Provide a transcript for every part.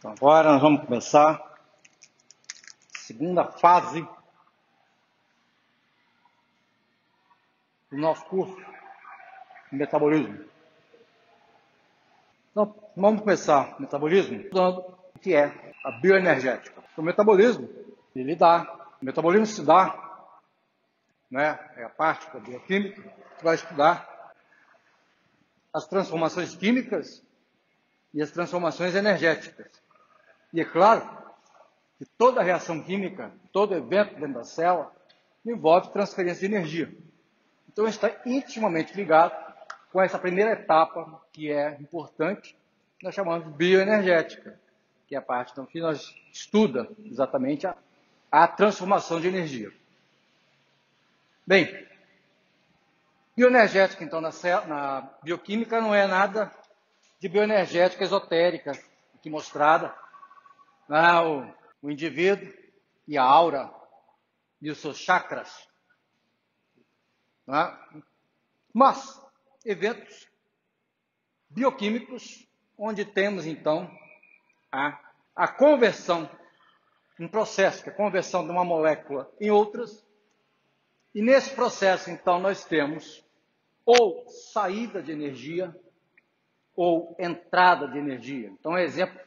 Então, agora nós vamos começar a segunda fase do nosso curso de metabolismo. Então, vamos começar o metabolismo estudando o que é a bioenergética. O metabolismo, o metabolismo se dá, né, é a parte da bioquímica que vai estudar as transformações químicas e as transformações energéticas. E é claro que toda reação química, todo evento dentro da célula, envolve transferência de energia. Então, está intimamente ligado com essa primeira etapa, que é importante, que nós chamamos de bioenergética, que é a parte que nós estuda exatamente a transformação de energia. Bem, bioenergética, então, na bioquímica não é nada de bioenergética esotérica, aqui mostrada. O indivíduo e a aura e os seus chakras. Mas, eventos bioquímicos, onde temos, então, a conversão, um processo, que é a conversão de uma molécula em outras, e nesse processo, então, nós temos ou saída de energia, ou entrada de energia. Então, um exemplo,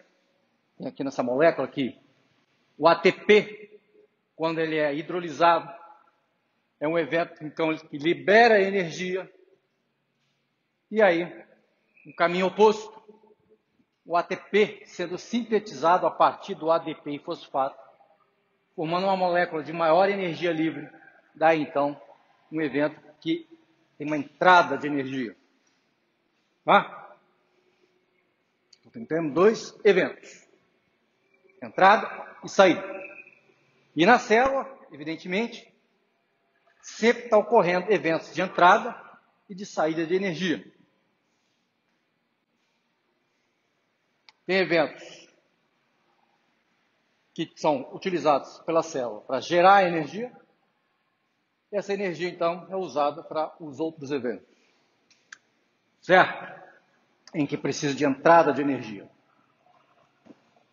tem aqui nessa molécula aqui, o ATP, quando ele é hidrolisado, é um evento, então, que libera energia. E aí, o caminho oposto, o ATP sendo sintetizado a partir do ADP e fosfato, formando uma molécula de maior energia livre, dá então um evento que tem uma entrada de energia. Então, temos dois eventos, entrada e saída. E na célula, evidentemente, sempre está ocorrendo eventos de entrada e de saída de energia. Tem eventos que são utilizados pela célula para gerar energia, e essa energia, então, é usada para os outros eventos. Certo? Em que precisa de entrada de energia.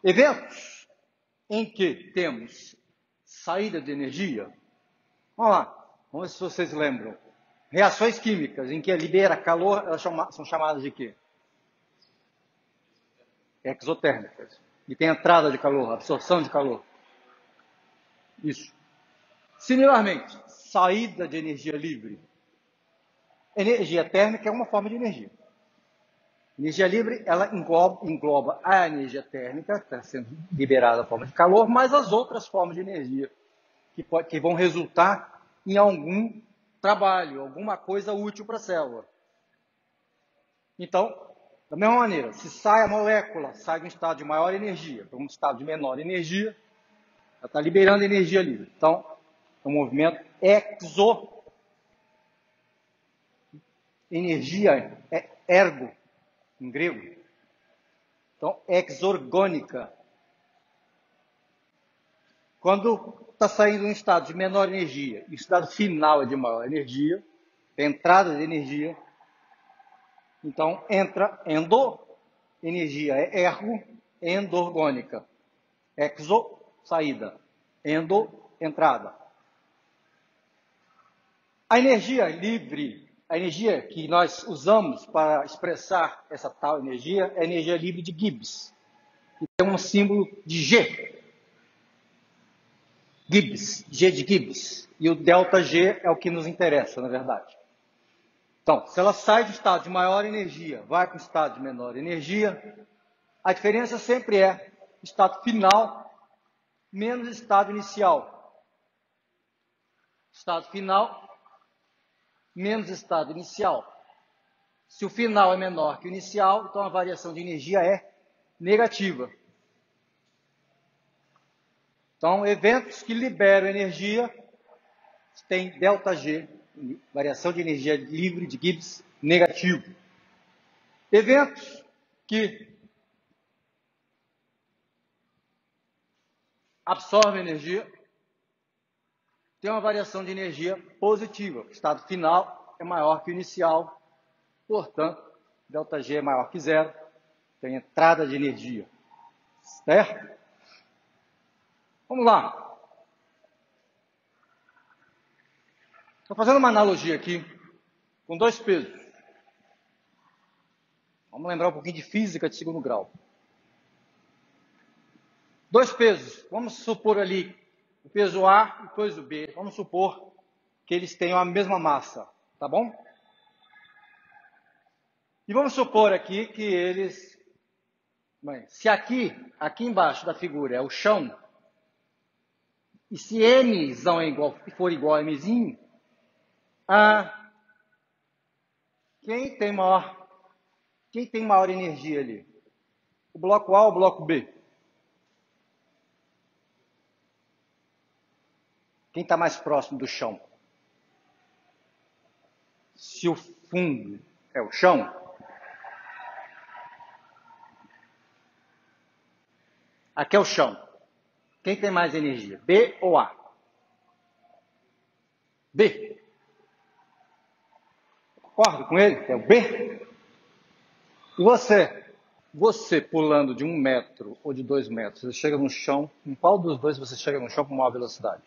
Eventos em que temos saída de energia. Vamos lá, vamos ver se vocês lembram. Reações químicas em que libera calor, elas são chamadas de quê? Exotérmicas. E tem entrada de calor, absorção de calor. Isso. Similarmente, saída de energia livre. Energia térmica é uma forma de energia. Energia livre, ela engloba a energia térmica, que está sendo liberada na forma de calor, mas as outras formas de energia que vão resultar em algum trabalho, alguma coisa útil para a célula. Então, da mesma maneira, se a molécula sai de um estado de maior energia para um estado de menor energia, ela está liberando energia livre. Então, é um movimento energia é ergo, em grego. Então, exorgônica. Quando está saindo um estado de menor energia e o estado final é de maior energia, tem entrada de energia, então entra energia é ergo, endorgônica. Exo, saída. Endo, entrada. A energia livre, a energia que nós usamos para expressar essa tal energia, é a energia livre de Gibbs, que tem um símbolo de G. Gibbs, G de Gibbs. E o ΔG é o que nos interessa, na verdade. Então, se ela sai do estado de maior energia, vai para o estado de menor energia, a diferença sempre é estado final menos estado inicial. Estado final menos estado inicial. Se o final é menor que o inicial, então a variação de energia é negativa. Então, eventos que liberam energia têm ΔG, variação de energia livre de Gibbs, negativo. Eventos que absorvem energia têm uma variação de energia positiva. O estado final é maior que o inicial, portanto, ΔG é maior que zero, tem entrada de energia. Certo? Vamos lá. Estou fazendo uma analogia aqui com dois pesos. Vamos lembrar um pouquinho de física de segundo grau. Dois pesos. Vamos supor ali o peso A e o peso B. Vamos supor que eles tenham a mesma massa. Tá bom? E vamos supor aqui que eles... Bem, se aqui embaixo da figura é o chão, e se M for igual a Mzinho, quem tem maior energia ali? O bloco A ou o bloco B? Quem está mais próximo do chão? Se o fundo é o chão, aqui é o chão. Quem tem mais energia? B ou A? B. Concordo com ele? É o B. E você pulando de 1 metro ou de 2 metros, você chega no chão, em qual dos dois você chega no chão com maior velocidade?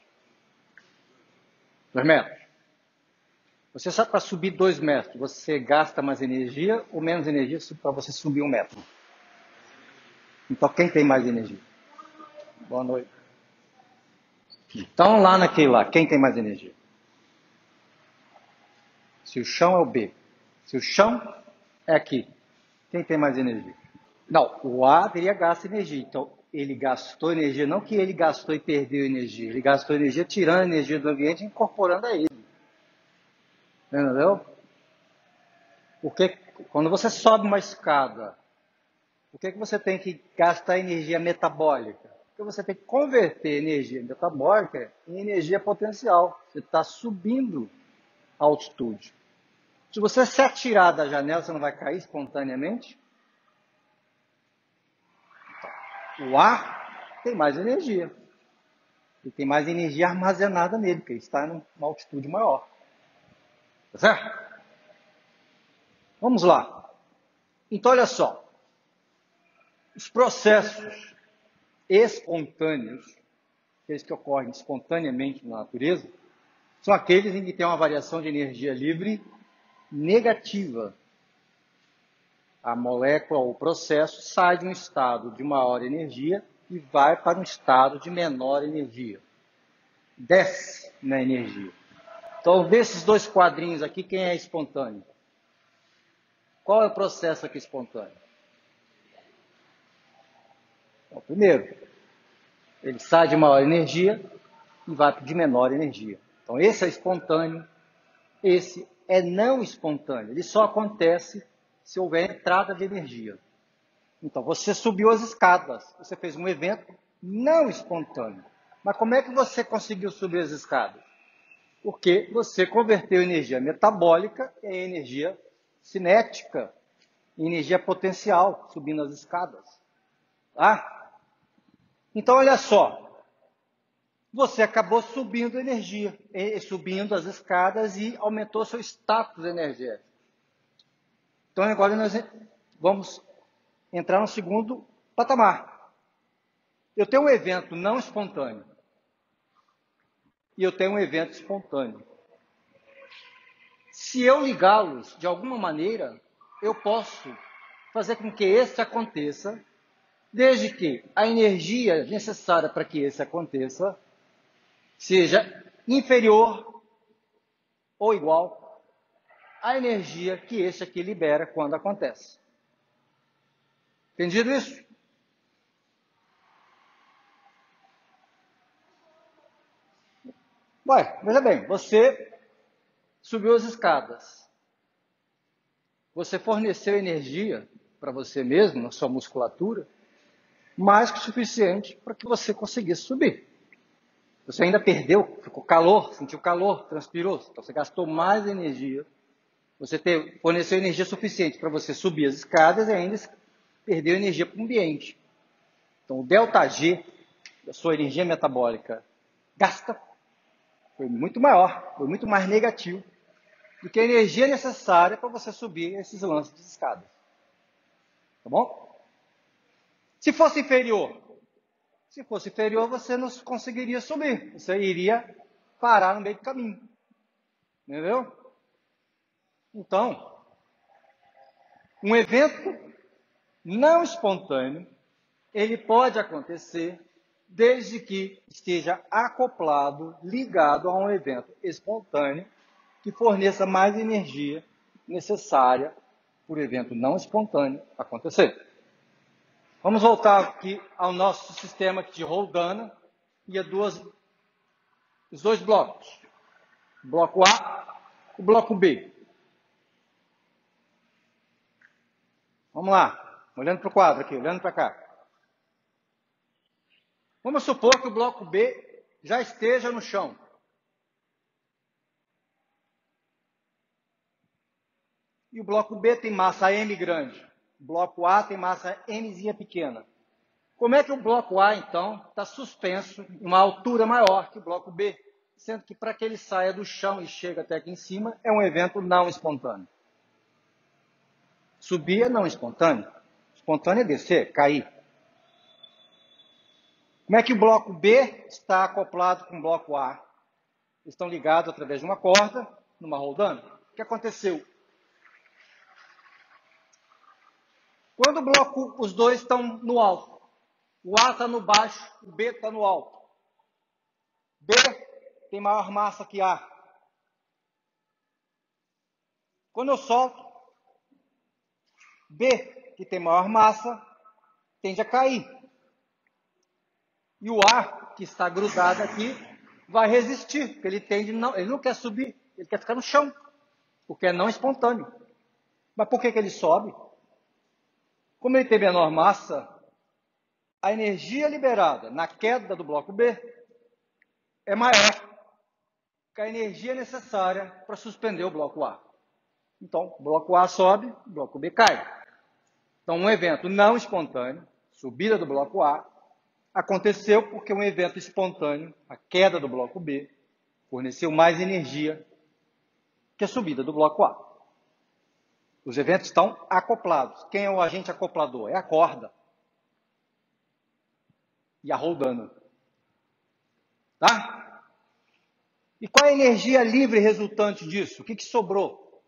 2 metros. Você sabe, para subir 2 metros, você gasta mais energia ou menos energia para você subir 1 metro? Então, quem tem mais energia? Boa noite. Então, lá naquele lá, quem tem mais energia? Se o chão é o B. Se o chão é aqui, quem tem mais energia? Não, o A teria gasto energia. Então, ele gastou energia, não que ele gastou e perdeu energia. Ele gastou energia tirando a energia do ambiente e incorporando a ele. Entendeu? Porque quando você sobe uma escada, por que você tem que gastar energia metabólica? Porque você tem que converter energia metabólica em energia potencial. Você está subindo a altitude. Se você se atirar da janela, você não vai cair espontaneamente? O ar tem mais energia. Ele tem mais energia armazenada nele, porque ele está numa altitude maior. Tá certo? Vamos lá. Então, olha só. Os processos espontâneos, aqueles que ocorrem espontaneamente na natureza, são aqueles em que tem uma variação de energia livre negativa. A molécula ou o processo sai de um estado de maior energia e vai para um estado de menor energia. Desce na energia. Então, desses dois quadrinhos aqui, quem é espontâneo? Qual é o processo aqui espontâneo? Então, primeiro, ele sai de maior energia e vai de menor energia. Então, esse é espontâneo, esse é não espontâneo. Ele só acontece se houver entrada de energia. Então, você subiu as escadas, você fez um evento não espontâneo. Mas como é que você conseguiu subir as escadas? Porque você converteu energia metabólica em energia cinética, em energia potencial, subindo as escadas. Tá? Então, olha só. Você acabou subindo energia, subindo as escadas e aumentou seu status energético. Então, agora nós vamos entrar no segundo patamar. Eu tenho um evento não espontâneo e eu tenho um evento espontâneo. Se eu ligá-los de alguma maneira, eu posso fazer com que esse aconteça, desde que a energia necessária para que esse aconteça seja inferior ou igual à energia que esse aqui libera quando acontece. Entendido isso? Ué, veja bem, você subiu as escadas. Você forneceu energia para você mesmo, na sua musculatura, mais que o suficiente para que você conseguisse subir. Você ainda perdeu, ficou calor, sentiu calor, transpirou. Então você gastou mais energia. Você forneceu energia suficiente para você subir as escadas e ainda perdeu energia para o ambiente. Então o ΔG, da sua energia metabólica, gasta, foi muito maior, foi muito mais negativo do que a energia necessária para você subir esses lances de escadas. Tá bom? Se fosse inferior, você não conseguiria subir. Você iria parar no meio do caminho. Entendeu? Então, um evento não espontâneo, ele pode acontecer desde que esteja acoplado, ligado a um evento espontâneo que forneça mais energia necessária para o evento não espontâneo acontecer. Vamos voltar aqui ao nosso sistema de Roldana e os dois blocos. O bloco A e o bloco B. Vamos lá, olhando para o quadro aqui, olhando para cá. Vamos supor que o bloco B já esteja no chão. E o bloco B tem massa M grande. O bloco A tem massa Mzinha pequena. Como é que o bloco A, então, está suspenso em uma altura maior que o bloco B? Sendo que para que ele saia do chão e chegue até aqui em cima, é um evento não espontâneo. Subir é não espontâneo. Espontâneo é descer, cair. Como é que o bloco B está acoplado com o bloco A? Eles estão ligados através de uma corda, numa roldana. O que aconteceu? Quando os dois estão no alto, o A está no baixo, o B está no alto. B tem maior massa que A. Quando eu solto, B, que tem maior massa, tende a cair. E o A, que está grudado aqui, vai resistir, porque ele não quer subir, ele quer ficar no chão, porque é não espontâneo. Mas por que ele sobe? Como ele tem menor massa, a energia liberada na queda do bloco B é maior que a energia necessária para suspender o bloco A. Então, o bloco A sobe, o bloco B cai. Então, um evento não espontâneo, subida do bloco A, aconteceu porque um evento espontâneo, a queda do bloco B, forneceu mais energia que a subida do bloco A. Os eventos estão acoplados. Quem é o agente acoplador? É a corda. E a roldana. Tá? E qual é a energia livre resultante disso? O que sobrou?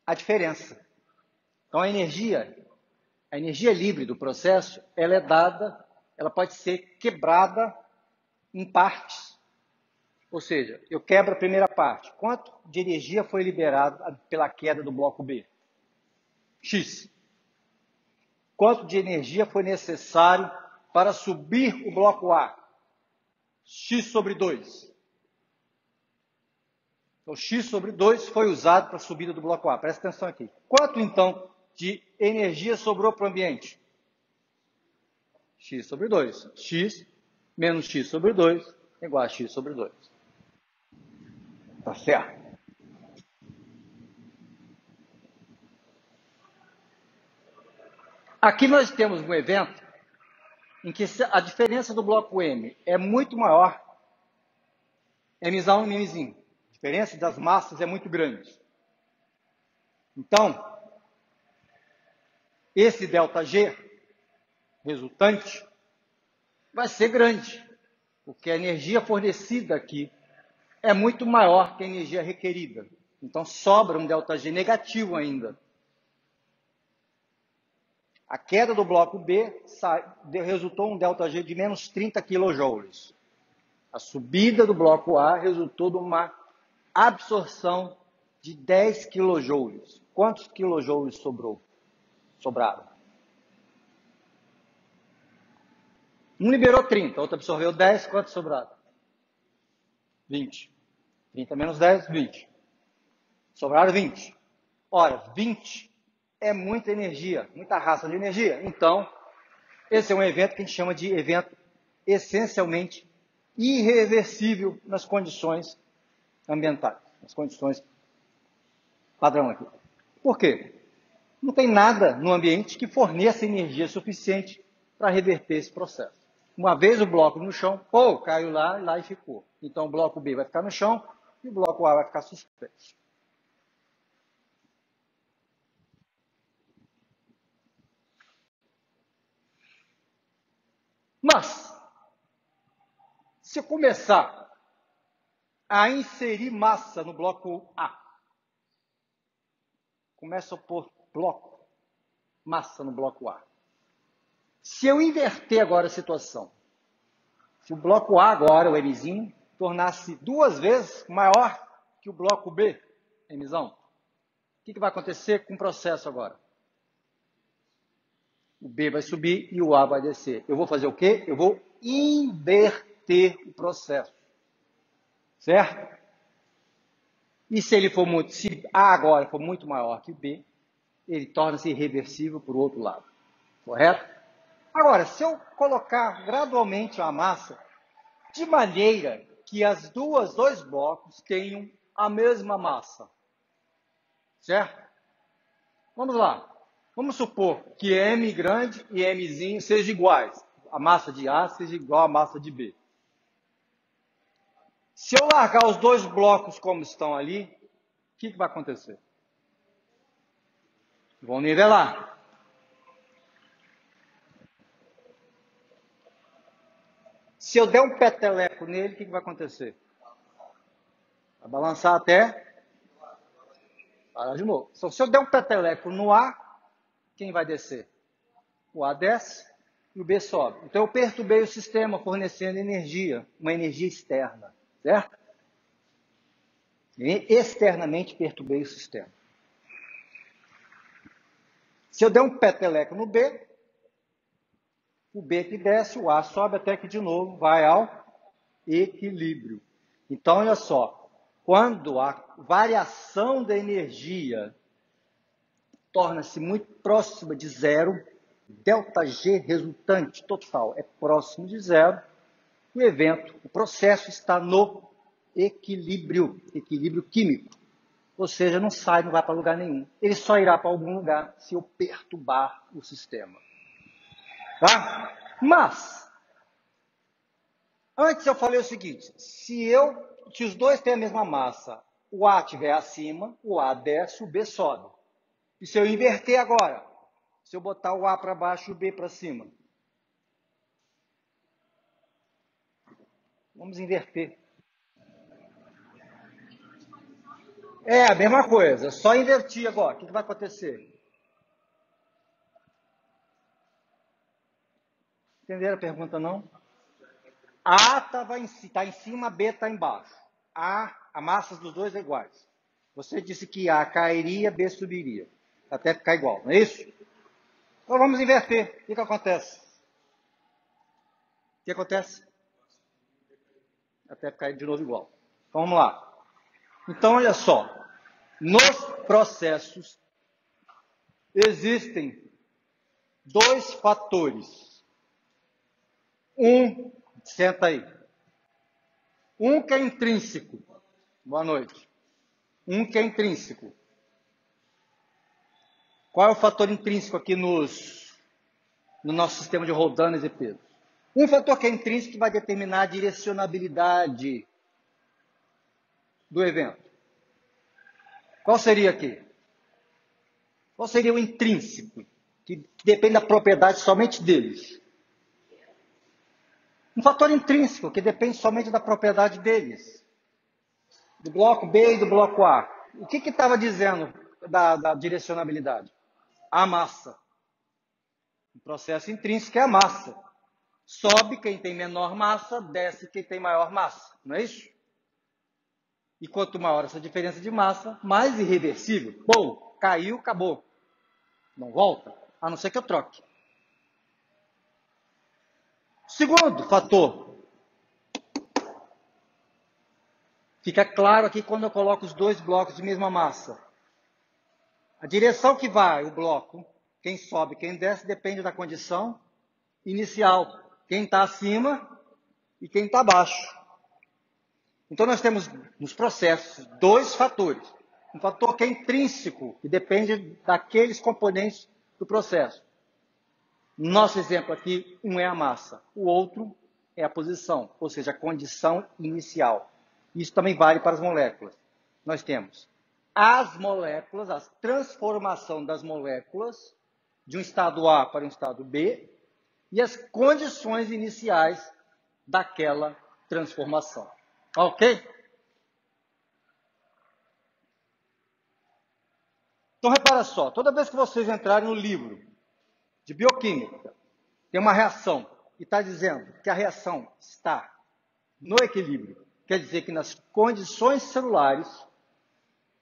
A diferença. Então, a energia livre do processo, ela pode ser quebrada em partes. Ou seja, eu quebro a primeira parte. Quanto de energia foi liberado pela queda do bloco B? X. Quanto de energia foi necessário para subir o bloco A? X sobre 2. Então, X sobre 2 foi usado para a subida do bloco A. Presta atenção aqui. Quanto, então, de energia sobrou para o ambiente? X sobre 2. X menos X sobre 2 é igual a X sobre 2. Tá certo? Aqui nós temos um evento em que a diferença do bloco M é muito maior, Mzão e Mzinho. A diferença das massas é muito grande. Então, esse ΔG resultante vai ser grande, porque a energia fornecida aqui é muito maior que a energia requerida. Então, sobra um ΔG negativo ainda. A queda do bloco B resultou um ΔG de menos 30 kJ. A subida do bloco A resultou de uma absorção de 10 kJ. Quantos kJ sobraram? Um liberou 30, outro absorveu 10, quantos sobraram? 20. 30 menos 10, 20. Sobraram 20. Ora, 20 é muita energia, muita raça de energia. Então, esse é um evento que a gente chama de evento essencialmente irreversível nas condições ambientais, nas condições padrão aqui. Por quê? Não tem nada no ambiente que forneça energia suficiente para reverter esse processo. Uma vez o bloco no chão, caiu lá e ficou. Então o bloco B vai ficar no chão e o bloco A vai ficar suspenso. Mas, se eu começar a inserir massa no bloco A, começo a pôr bloco, massa no bloco A. Se eu inverter agora a situação, se o bloco A agora, o Mzinho, tornasse 2 vezes maior que o bloco B, Mzão, o que vai acontecer com o processo agora? O B vai subir e o A vai descer. Eu vou fazer o quê? Eu vou inverter o processo. Certo? E se ele for muito, se A agora for muito maior que B, ele torna-se irreversível para o outro lado. Correto? Agora, se eu colocar gradualmente a massa de maneira que os dois blocos tenham a mesma massa. Certo? Vamos lá. Vamos supor que M grande e Mzinho sejam iguais. A massa de A seja igual à massa de B. Se eu largar os dois blocos como estão ali, o que vai acontecer? Vão nivelar. Se eu der um peteleco nele, o que vai acontecer? Vai balançar até parar de novo. Então, se eu der um peteleco no A, quem vai descer? O A desce e o B sobe. Então, eu perturbei o sistema fornecendo energia, uma energia externa, certo? E externamente perturbei o sistema. Se eu der um peteleco no B, o B que desce, o A sobe até que de novo vai ao equilíbrio. Então, olha só, quando a variação da energia torna-se muito próxima de zero, ΔG resultante total é próximo de zero, o evento, o processo está no equilíbrio químico. Ou seja, não sai, não vai para lugar nenhum. Ele só irá para algum lugar se eu perturbar o sistema. Tá? Mas, antes eu falei o seguinte, se os dois têm a mesma massa, o A estiver acima, o A desce, o B sobe. E se eu inverter agora, se eu botar o A para baixo e o B para cima? Vamos inverter. É a mesma coisa, só invertir agora. O que vai acontecer? Entenderam a pergunta, não? A está em cima, B está embaixo. A massa dos dois é iguais. Você disse que A cairia, B subiria. Até ficar igual, não é isso? Então vamos inverter. O que acontece? O que acontece? Até ficar de novo igual. Então vamos lá. Então olha só. Nos processos existem 2 fatores. Senta aí. Que é intrínseco. Boa noite. Que é intrínseco. Qual é o fator intrínseco aqui no nosso sistema de roldanas e pesos? Um fator que é intrínseco que vai determinar a direcionabilidade do evento. Qual seria aqui? Qual seria o intrínseco? Que depende da propriedade somente deles. Um fator intrínseco que depende somente da propriedade deles. Do bloco B e do bloco A. O que estava dizendo da direcionabilidade? A massa. O processo intrínseco é a massa. Sobe quem tem menor massa, desce quem tem maior massa. Não é isso? E quanto maior essa diferença de massa, mais irreversível. Bom, caiu, acabou. Não volta, a não ser que eu troque. Segundo fator. Fica claro aqui quando eu coloco os dois blocos de mesma massa. A direção que vai o bloco, quem sobe, quem desce, depende da condição inicial. Quem está acima e quem está abaixo. Então, nós temos nos processos 2 fatores. Um fator que é intrínseco, que depende daqueles componentes do processo. Nosso exemplo aqui, um é a massa, o outro é a posição, ou seja, a condição inicial. Isso também vale para as moléculas. Nós temos as moléculas, a transformação das moléculas de um estado A para um estado B, e as condições iniciais daquela transformação. Ok? Então, repara só, toda vez que vocês entrarem no livro de bioquímica, tem uma reação, e está dizendo que a reação está no equilíbrio, quer dizer que nas condições celulares,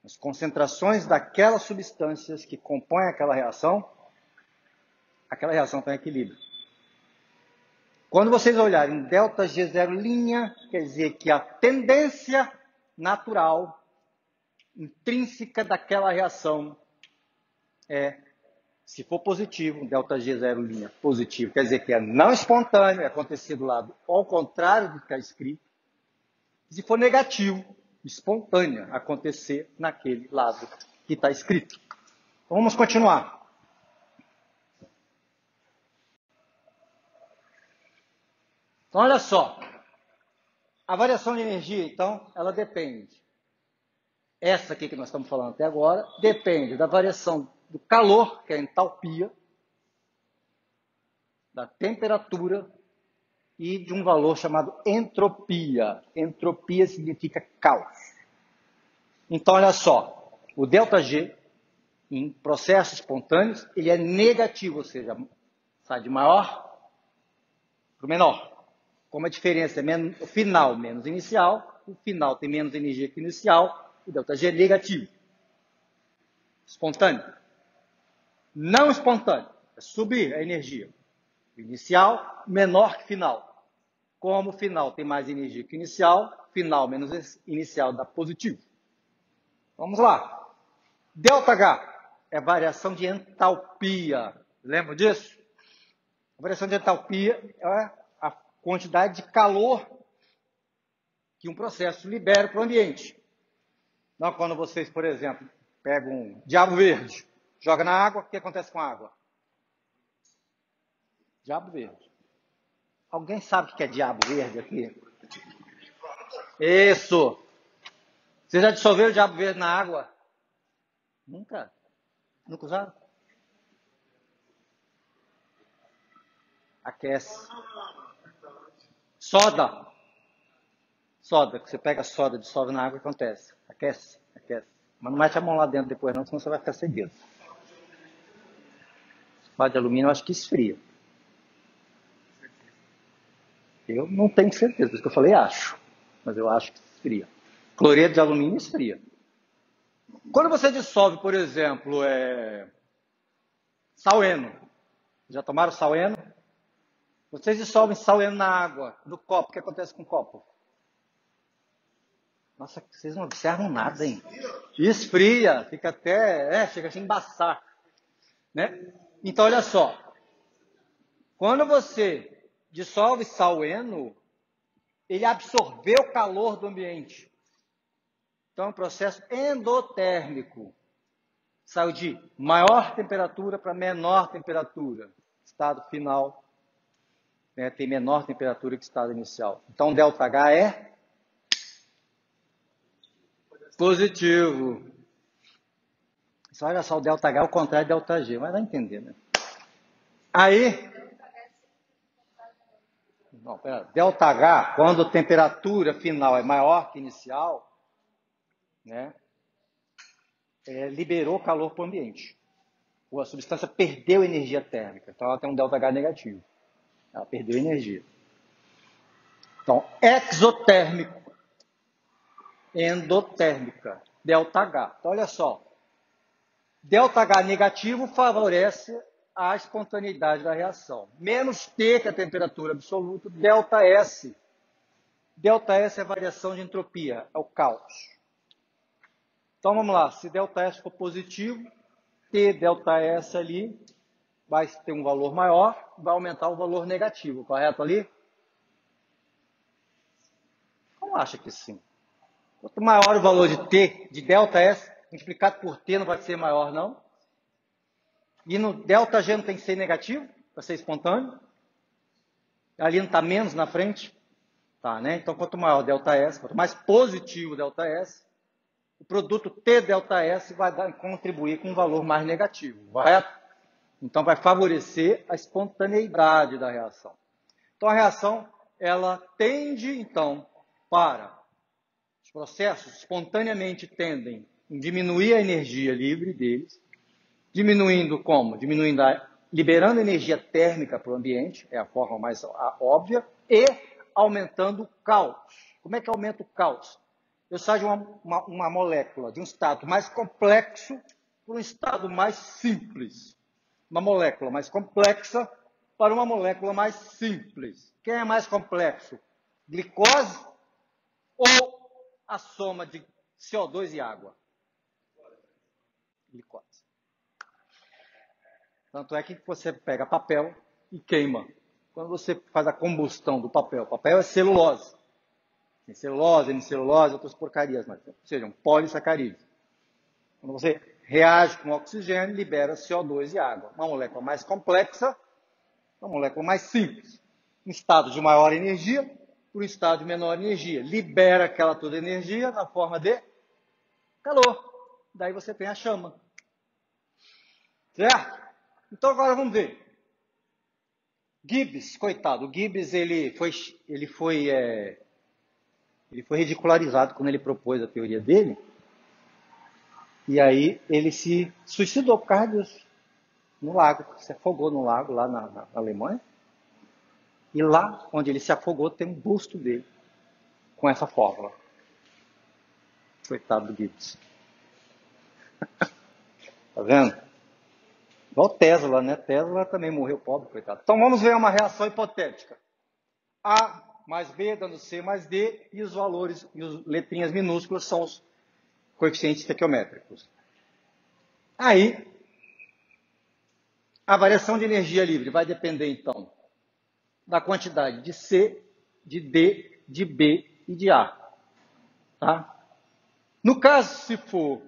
as concentrações daquelas substâncias que compõem aquela reação está em equilíbrio. Quando vocês olharem ΔG0', quer dizer que a tendência natural, intrínseca daquela reação é, se for positivo, ΔG0' positivo, quer dizer que é não espontâneo, é acontecer do lado ao contrário do que está escrito. Se for negativo, espontânea, acontecer naquele lado que está escrito. Então, vamos continuar. Então, olha só. A variação de energia, então, ela depende. Essa aqui que nós estamos falando até agora, depende da variação do calor, que é a entalpia, da temperatura e de um valor chamado entropia. Entropia significa caos. Então, olha só, o ΔG, em processos espontâneos, ele é negativo, ou seja, sai de maior para o menor. Como a diferença é o final menos inicial, o final tem menos energia que o inicial, o ΔG é negativo. Espontâneo. Não espontâneo, é subir a energia. O inicial menor que final. Como o final tem mais energia que o inicial, final menos inicial dá positivo. Vamos lá. ΔH é variação de entalpia. Lembra disso? A variação de entalpia é a quantidade de calor que um processo libera para o ambiente. Então, quando vocês, por exemplo, pegam um diabo verde, joga na água, o que acontece com a água? Diabo verde. Alguém sabe o que é diabo verde aqui? Isso! Vocês já dissolveram o diabo verde na água? Nunca? Nunca usaram? Aquece. Soda. Soda, que você pega a soda, dissolve na água e acontece. Aquece, aquece. Mas não mete a mão lá dentro depois não, senão você vai ficar cedido. Sulfato de alumínio eu acho que esfria. Eu não tenho certeza, por isso que eu falei acho. Mas eu acho que esfria. Cloreto de alumínio esfria. Quando você dissolve, por exemplo, saleno. Já tomaram saleno? Vocês dissolvem saleno na água, no copo. O que acontece com o copo? Nossa, vocês não observam nada, hein? Esfria, fica até, chega a embaçar. Né? Então, olha só. Quando você dissolve saleno, ele absorveu o calor do ambiente. Então, é um processo endotérmico. Saiu de maior temperatura para menor temperatura. Estado final tem menor temperatura que o estado inicial. Então, ΔH é positivo. Só olha só, o ΔH é o contrário do ΔG, mas vai entender, né? Aí, ΔH, quando a temperatura final é maior que inicial, né, liberou calor para o ambiente. A substância perdeu energia térmica, então ela tem um ΔH negativo. Ela perdeu energia. Então, exotérmico, endotérmica, ΔH. Então, olha só. ΔH negativo favorece a espontaneidade da reação. Menos T, que é a temperatura absoluta, ΔS. ΔS é a variação de entropia, é o caos. Então, vamos lá. Se ΔS for positivo, T ΔS ali vai ter um valor maior, vai aumentar o valor negativo, correto ali? Não acha que sim. Quanto maior o valor de T, de ΔS, multiplicado por T não vai ser maior, não? E no ΔG não tem que ser negativo, para ser espontâneo? Ali não está menos na frente? Tá, né? Então, quanto maior o ΔS, quanto mais positivo o ΔS, o produto T ΔS vai contribuir com um valor mais negativo, correto? Então, vai favorecer a espontaneidade da reação. Então, a reação, ela tende, então, para os processos espontaneamente tendem a diminuir a energia livre deles, diminuindo como? Liberando energia térmica para o ambiente, é a forma mais óbvia, e aumentando o caos. Como é que aumenta o caos? Eu saio de uma molécula, de um estado mais complexo para um estado mais simples. Uma molécula mais complexa para uma molécula mais simples. Quem é mais complexo? Glicose ou a soma de CO2 e água? Glicose. Tanto é que você pega papel e queima. Quando você faz a combustão do papel, o papel é celulose. Tem celulose, hemicelulose, outras porcarias, mas sejam polissacarídeos. Quando você reage com oxigênio, libera CO2 e água. Uma molécula mais complexa, uma molécula mais simples. Um estado de maior energia por um estado de menor energia. Libera aquela toda energia na forma de calor. Daí você tem a chama. Certo? Então agora vamos ver. Gibbs, coitado, o Gibbs ele foi ridicularizado quando ele propôs a teoria dele. E aí ele se suicidou por causa disso. No lago, se afogou no lago lá na Alemanha. E lá onde ele se afogou tem um busto dele com essa fórmula. Coitado do Gibbs. Tá vendo? Igual Tesla, né? Tesla também morreu pobre, coitado. Então vamos ver uma reação hipotética. A mais B dando C mais D e os valores, e as letrinhas minúsculas são os coeficientes estequiométricos. Aí, a variação de energia livre vai depender, então, da quantidade de C, de D, de B e de A. Tá? No caso, se for,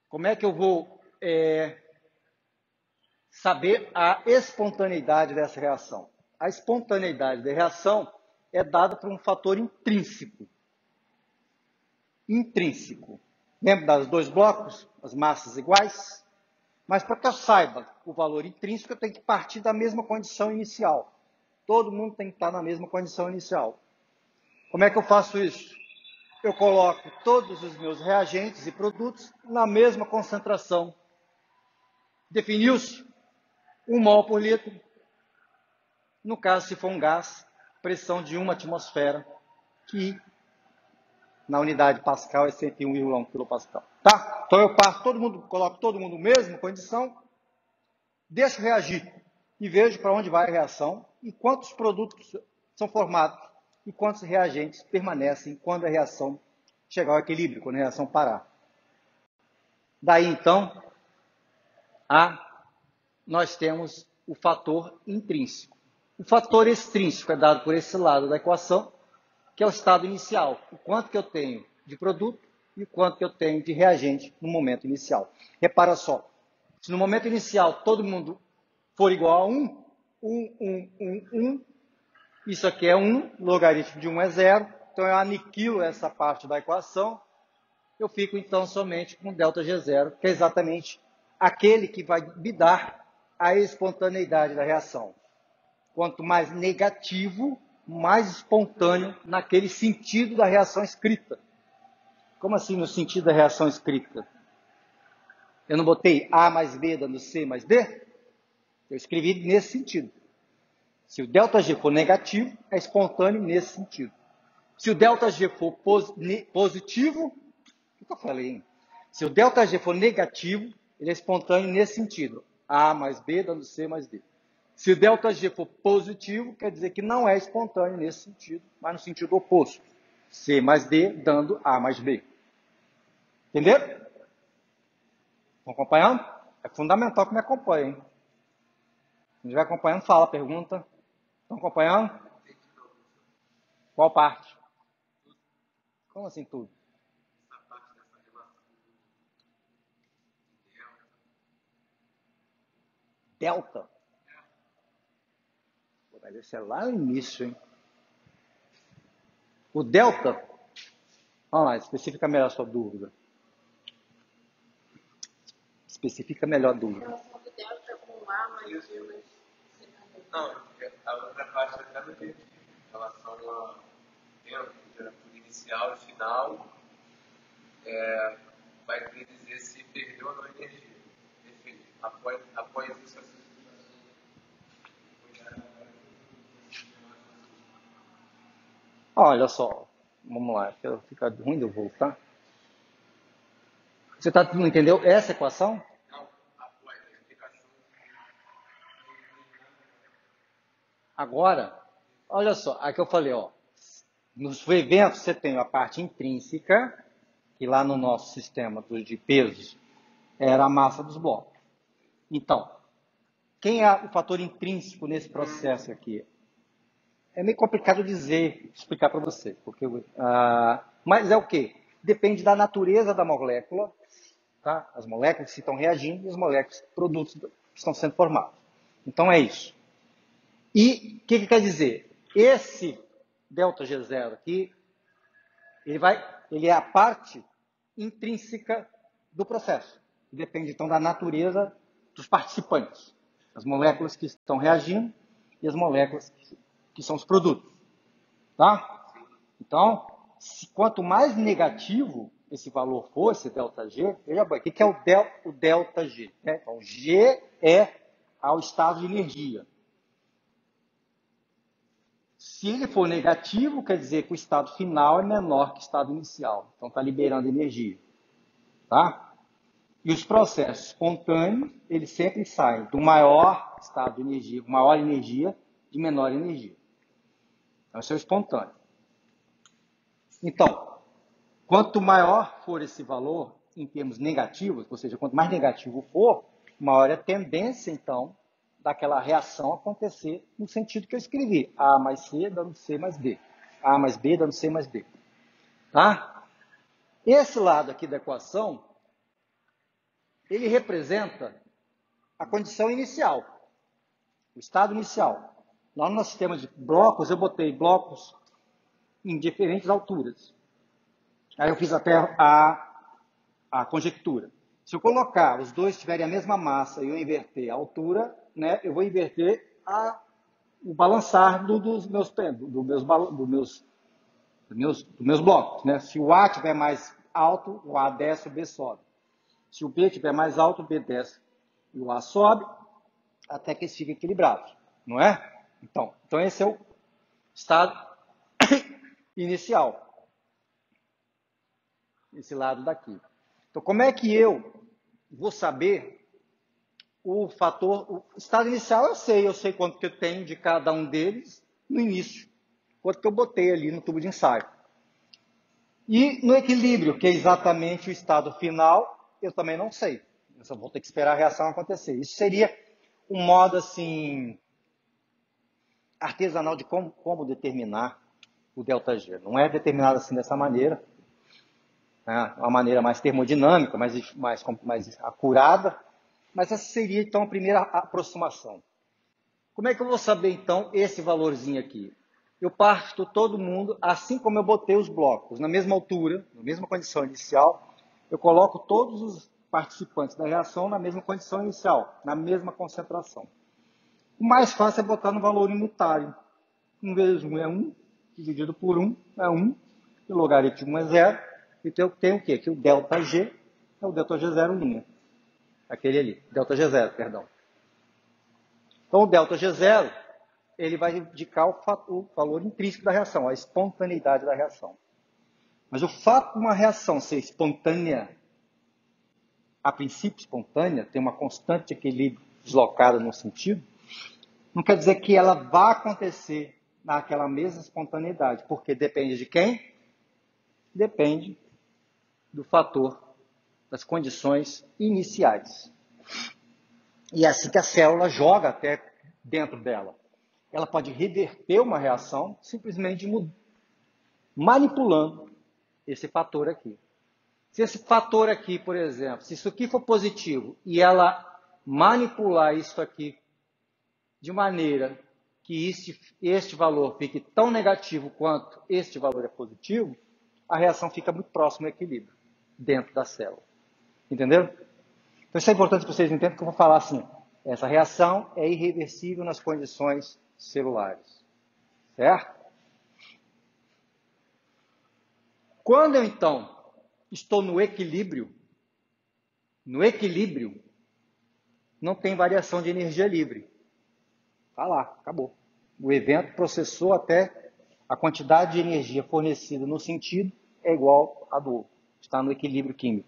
como é que eu vou saber a espontaneidade dessa reação? A espontaneidade da reação é dada por um fator intrínseco. Intrínseco. Lembra dos dois blocos? As massas iguais? Mas para que eu saiba o valor intrínseco, eu tenho que partir da mesma condição inicial. Todo mundo tem que estar na mesma condição inicial. Como é que eu faço isso? Eu coloco todos os meus reagentes e produtos na mesma concentração. Definiu-se 1 mol por litro. No caso, se for um gás, pressão de 1 atmosfera, que na unidade Pascal é 101,1 kPa. Tá? Então eu passo coloco todo mundo na mesma condição, deixo reagir e vejo para onde vai a reação e quantos produtos são formados e quantos reagentes permanecem quando a reação chegar ao equilíbrio, quando a reação parar. Daí, então, nós temos o fator intrínseco. O fator extrínseco é dado por esse lado da equação, que é o estado inicial. O quanto que eu tenho de produto e o quanto que eu tenho de reagente no momento inicial. Repara só, se no momento inicial todo mundo for igual a 1, 1, isso aqui é 1, logaritmo de 1 é 0, então eu aniquilo essa parte da equação, eu fico então somente com ΔG0, que é exatamente aquele que vai me dar a espontaneidade da reação. Quanto mais negativo, mais espontâneo naquele sentido da reação escrita. Como assim no sentido da reação escrita? Eu não botei A mais B dando C mais D? Eu escrevi nesse sentido. Se o ΔG for negativo, é espontâneo nesse sentido. Se o ΔG for positivo, o que eu falei, hein? Se o ΔG for negativo, ele é espontâneo nesse sentido. A mais B dando C mais D. Se o ΔG for positivo, quer dizer que não é espontâneo nesse sentido, mas no sentido oposto. C mais D dando A mais B. Entenderam? Estão acompanhando? É fundamental que me acompanhem. Se não estiver acompanhando, fala, pergunta. Estão acompanhando? Qual parte? Como assim tudo? Delta? Vai descer lá no início, hein? O delta, vamos lá, especifica melhor a sua dúvida. especifica melhor a dúvida. Não, a outra parte até não entendi. Em relação ao tempo, temperatura inicial e final, vai querer dizer se perdeu ou não energia. Enfim, após isso, Olha só, vamos lá, fica ruim de eu voltar. Você não entendeu essa equação? não, após a explicação. Agora, olha só, aqui eu falei, ó, nos eventos você tem a parte intrínseca, que lá no nosso sistema de pesos era a massa dos blocos. Então, quem é o fator intrínseco nesse processo aqui? É meio complicado explicar para você, porque, mas é o quê? Depende da natureza da molécula, tá? As moléculas que estão reagindo e as moléculas, produtos que estão sendo formados. Então é isso. E o que quer dizer? Esse ΔG0 aqui, ele é a parte intrínseca do processo. Depende, então, da natureza dos participantes. As moléculas que estão reagindo e as moléculas que são os produtos. Tá? Então, quanto mais negativo esse valor for, esse ΔG, veja bem, o que é o ΔG? Né? Então, G é ao estado de energia. Se ele for negativo, quer dizer que o estado final é menor que o estado inicial. Então, está liberando energia. Tá? E os processos espontâneos, eles sempre saem do maior estado de energia, com maior energia, de menor energia. Então, isso é o espontâneo. Então, quanto maior for esse valor em termos negativos, ou seja, quanto mais negativo for, maior é a tendência, então, daquela reação acontecer no sentido que eu escrevi. A mais C dando C mais B. A mais B dando C mais D. Tá? Esse lado aqui da equação, ele representa a condição inicial, o estado inicial. Lá no nosso sistema de blocos, eu botei blocos em diferentes alturas. Aí eu fiz até a conjectura. Se eu colocar os dois tiverem a mesma massa e eu inverter a altura, né, eu vou inverter o balançar dos meus blocos. Né? Se o A tiver mais alto, o A desce, o B sobe. Se o B tiver mais alto, o B desce e o A sobe, até que eles fiquem equilibrados. Não é? Então esse é o estado inicial. Esse lado daqui. Então, como é que eu vou saber o estado inicial? Eu sei quanto que eu tenho de cada um deles no início, quanto que eu botei ali no tubo de ensaio. E no equilíbrio, que é exatamente o estado final, eu também não sei. Eu só vou ter que esperar a reação acontecer. Isso seria um modo assim artesanal de como determinar o ΔG. Não é determinado assim dessa maneira. Uma maneira mais termodinâmica, mais acurada, mas essa seria, então, a primeira aproximação. Como é que eu vou saber, então, esse valorzinho aqui? Eu parto todo mundo, assim como eu botei os blocos, na mesma altura, na mesma condição inicial, eu coloco todos os participantes da reação na mesma condição inicial, na mesma concentração. O mais fácil é botar no valor unitário. 1 vezes 1 é 1, dividido por 1 é 1, e o logaritmo de 1 é 0. Então, eu tenho o quê? Que o ΔG é o ΔG0'. Aquele ali, ΔG0, perdão. Então, o ΔG0, ele vai indicar o valor intrínseco da reação, a espontaneidade da reação. Mas o fato de uma reação ser espontânea, a princípio espontânea, tem uma constante de equilíbrio deslocada no sentido, não quer dizer que ela vá acontecer naquela mesma espontaneidade, porque depende de quem? Depende do fator das condições iniciais. E é assim que a célula joga até dentro dela. Ela pode reverter uma reação simplesmente manipulando esse fator aqui. Se esse fator aqui, por exemplo, se isso aqui for positivo e ela manipular isso aqui de maneira que este valor fique tão negativo quanto este valor é positivo, a reação fica muito próxima ao equilíbrio dentro da célula. Entenderam? Então isso é importante para vocês entenderem que eu vou falar assim, essa reação é irreversível nas condições celulares, certo? Quando eu então estou no equilíbrio, não tem variação de energia livre. Tá lá, acabou. O evento processou até a quantidade de energia fornecida no sentido é igual a do outro. Está no equilíbrio químico.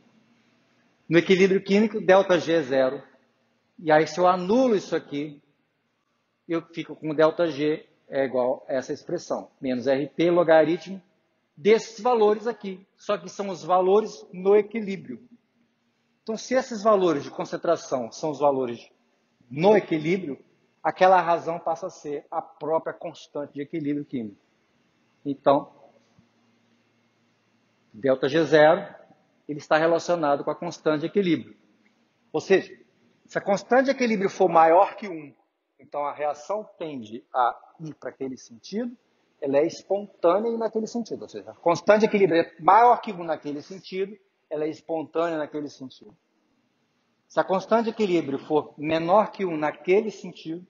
No equilíbrio químico, ΔG é zero. E aí, se eu anulo isso aqui, eu fico com ΔG é igual a essa expressão. Menos RT logaritmo desses valores aqui. Só que são os valores no equilíbrio. Então, se esses valores de concentração são os valores no equilíbrio, aquela razão passa a ser a própria constante de equilíbrio químico. Então, ΔG0, ele está relacionado com a constante de equilíbrio. Ou seja, se a constante de equilíbrio for maior que 1, então a reação tende a ir para aquele sentido, ela é espontânea naquele sentido. Ou seja, a constante de equilíbrio é maior que 1 naquele sentido, ela é espontânea naquele sentido. Se a constante de equilíbrio for menor que 1 naquele sentido,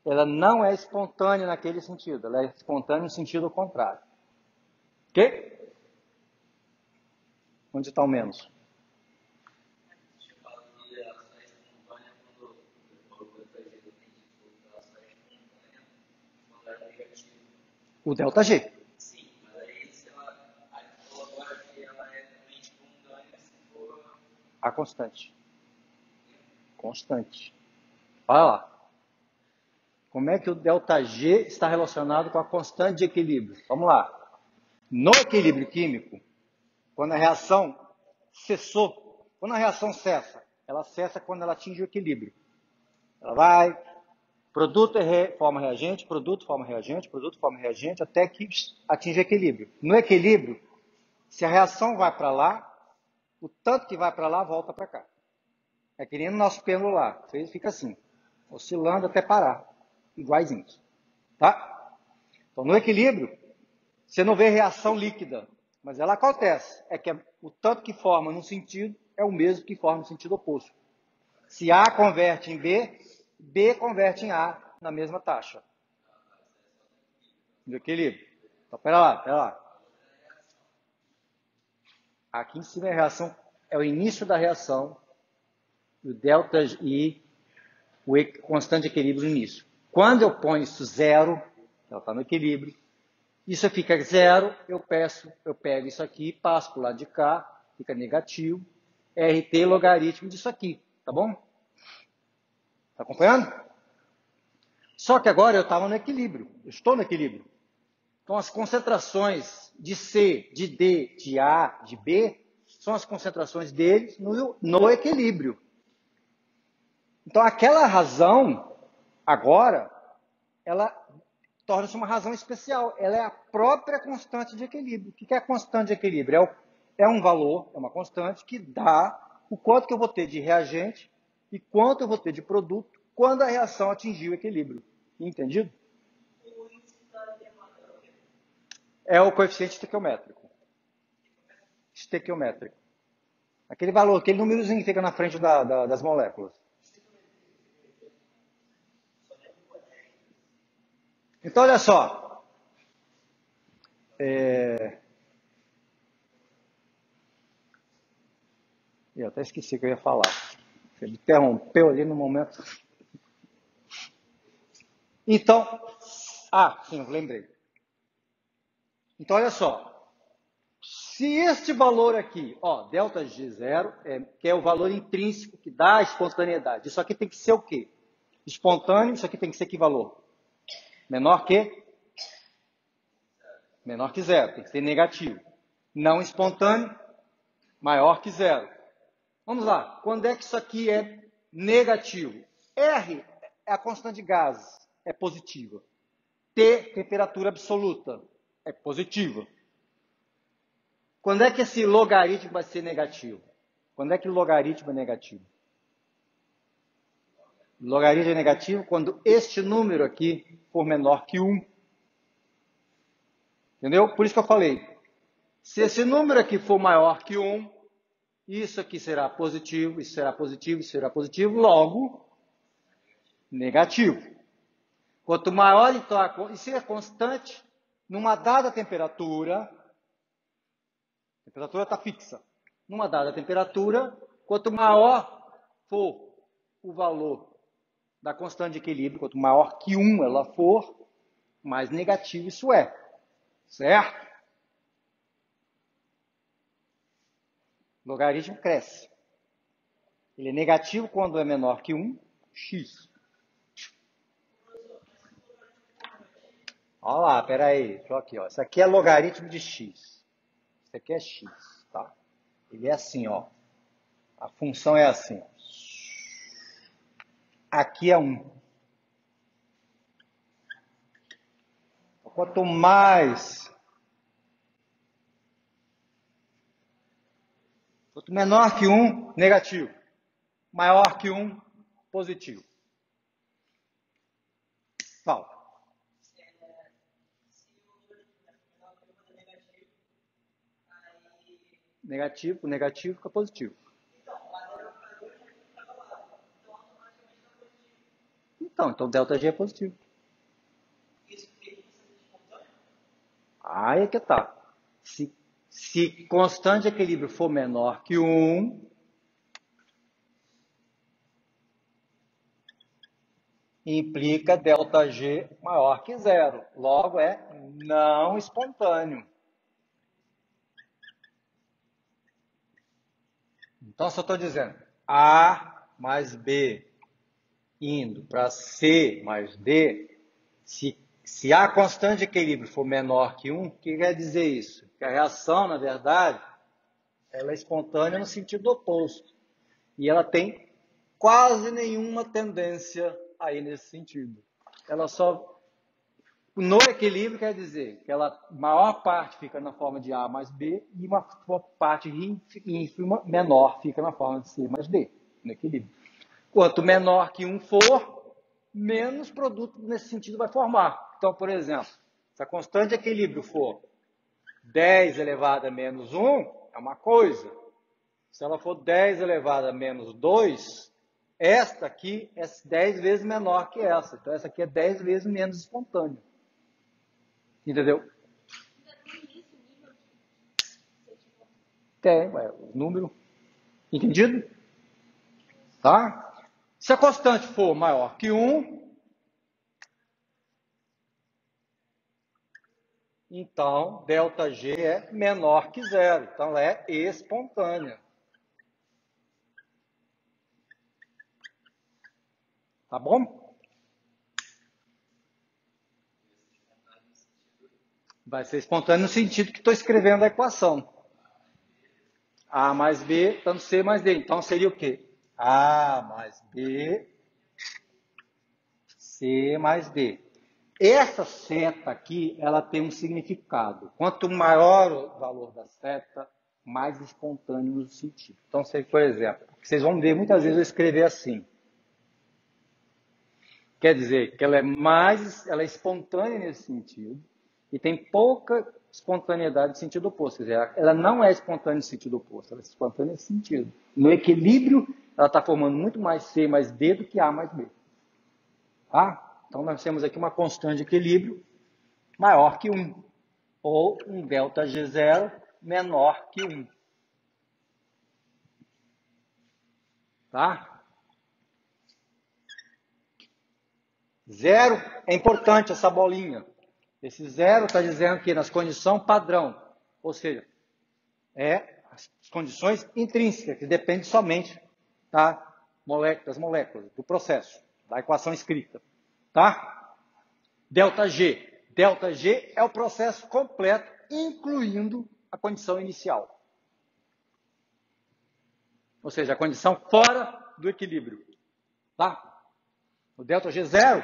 ela não é espontânea naquele sentido, ela é espontânea no sentido contrário. Ok? Onde está o menos? O ΔG. Sim, mas aí se ela falou agora que ela é também espontânea se for. A constante. Constante. Olha lá. Como é que o ΔG está relacionado com a constante de equilíbrio? Vamos lá. No equilíbrio químico, quando a reação cessou, quando a reação cessa, ela cessa quando ela atinge o equilíbrio. Ela vai, produto forma reagente, produto forma reagente, produto forma reagente, até que atinge o equilíbrio. No equilíbrio, se a reação vai para lá, o tanto que vai para lá volta para cá. É que nem no nosso pêndulo lá. Ele fica assim, oscilando até parar. Iguaizinhos. Tá? Então, no equilíbrio, você não vê reação líquida, mas ela acontece. É que o tanto que forma num sentido é o mesmo que forma no sentido oposto. Se A converte em B, B converte em A na mesma taxa. No equilíbrio. Então, pera lá. Aqui em cima é a reação, é o início da reação, o delta I, o constante de equilíbrio no início. Quando eu ponho isso zero, ela está no equilíbrio, isso fica zero, eu pego isso aqui, passo para o lado de cá, fica negativo, RT logaritmo disso aqui, tá bom? Tá acompanhando? Só que agora eu estava no equilíbrio, eu estou no equilíbrio. Então as concentrações de C, de D, de A, de B, são as concentrações deles no equilíbrio. Então aquela razão, agora, ela torna-se uma razão especial. Ela é a própria constante de equilíbrio. O que é a constante de equilíbrio? É um valor, é uma constante que dá o quanto que eu vou ter de reagente e quanto eu vou ter de produto quando a reação atingir o equilíbrio. Entendido? É o coeficiente estequiométrico. Estequiométrico. Aquele valor, aquele númerozinho que fica na frente das moléculas. Então, olha só. Eu até esqueci o que eu ia falar. Você me interrompeu ali no momento. Então, sim, eu lembrei. Então, olha só. Se este valor aqui, ΔG0, que é o valor intrínseco que dá a espontaneidade, isso aqui tem que ser o quê? Espontâneo, isso aqui tem que ser que valor? Menor que? Menor que zero, tem que ser negativo. Não espontâneo, maior que zero. Vamos lá, quando é que isso aqui é negativo? R é a constante de gases, é positiva. T, temperatura absoluta, é positiva. Quando é que esse logaritmo vai ser negativo? Quando é que o logaritmo é negativo? O logaritmo é negativo quando este número aqui for menor que 1. Entendeu? Por isso que eu falei. Se esse número aqui for maior que 1, Isso aqui será positivo, isso será positivo, isso será positivo, logo negativo. Quanto maior, então, isso é constante, numa dada temperatura, a temperatura está fixa. Numa dada temperatura, quanto maior for o valor da constante de equilíbrio, quanto maior que 1 ela for, mais negativo isso é. Certo? O logaritmo cresce. Ele é negativo quando é menor que 1, x. Olha lá, peraí. Deixa eu aqui, ó. Isso aqui é logaritmo de x. Isso aqui é x, tá? Ele é assim, ó. A função é assim. Aqui é 1. Quanto menor que 1, negativo. Maior que 1, positivo. Fala. Negativo, negativo fica positivo. Então delta G é positivo. Aí é que tá. Se constante de equilíbrio for menor que 1, implica delta G maior que 0. Logo, é não espontâneo. Então, só estou dizendo A mais B indo para C mais D, se a constante de equilíbrio for menor que 1, o que quer dizer isso? Que a reação, na verdade, ela é espontânea no sentido oposto. E ela tem quase nenhuma tendência aí nesse sentido. Ela só... No equilíbrio quer dizer que a maior parte fica na forma de A mais B e uma parte ínfima, menor, fica na forma de C mais D, no equilíbrio. Quanto menor que 1 for, menos produto nesse sentido vai formar. Então, por exemplo, se a constante de equilíbrio for 10 elevado a menos 1, é uma coisa. Se ela for 10 elevado a menos 2, esta aqui é 10 vezes menor que essa. Então, essa aqui é 10 vezes menos espontânea. Entendeu? Tem, o número. Entendido? Tá? Se a constante for maior que 1, então delta G é menor que 0. Então ela é espontânea. Tá bom? Vai ser espontâneo no sentido que estou escrevendo a equação. A mais B, tanto C mais D. Então seria o quê? A mais B, C mais D. Essa seta aqui, ela tem um significado. Quanto maior o valor da seta, mais espontâneo no sentido. Então, por exemplo, vocês vão ver muitas vezes eu escrever assim. Quer dizer que ela é espontânea nesse sentido e tem pouca espontaneidade no sentido oposto. Quer dizer, ela não é espontânea no sentido oposto, ela é espontânea nesse sentido. No equilíbrio, ela está formando muito mais C mais D do que A mais B. Tá? Então, nós temos aqui uma constante de equilíbrio maior que 1, ou um delta G0 menor que 1. Tá? 0 é importante essa bolinha. Esse 0 está dizendo que nas condições padrão, ou seja, as condições intrínsecas, que dependem somente das moléculas, do processo, da equação escrita. Tá? Delta G. Delta G é o processo completo, incluindo a condição inicial. Ou seja, a condição fora do equilíbrio. Tá? O delta G0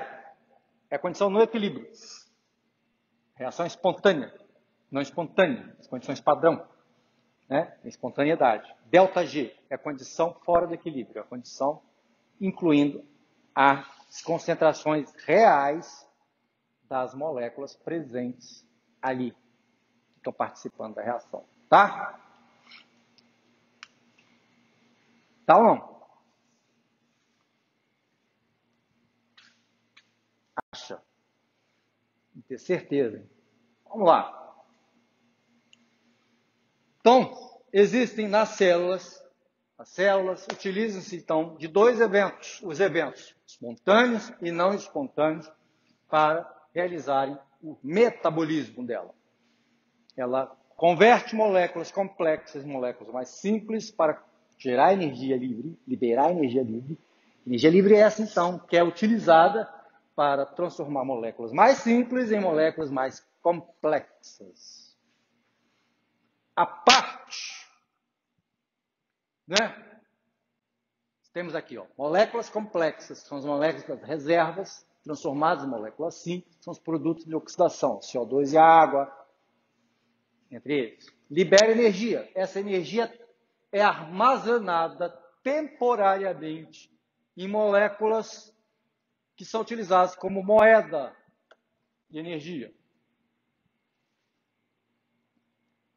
é a condição no equilíbrio. Reação espontânea, não espontânea, as condições padrão, né? Espontaneidade. Delta G é a condição fora do equilíbrio, é a condição incluindo as concentrações reais das moléculas presentes ali, que estão participando da reação. Tá? Tá ou não? Acha. Tem que ter certeza. Vamos lá. Então, existem nas células, as células utilizam-se então de dois eventos, os eventos espontâneos e não espontâneos, para realizarem o metabolismo dela. Ela converte moléculas complexas em moléculas mais simples para gerar energia livre, liberar energia livre. Energia livre é essa, então, que é utilizada para transformar moléculas mais simples em moléculas mais complexas. A parte, né? Temos aqui, ó, moléculas complexas, são as moléculas das reservas, transformadas em moléculas simples, são os produtos de oxidação, CO2 e água, entre eles. Libera energia. Essa energia é armazenada temporariamente em moléculas que são utilizadas como moeda de energia.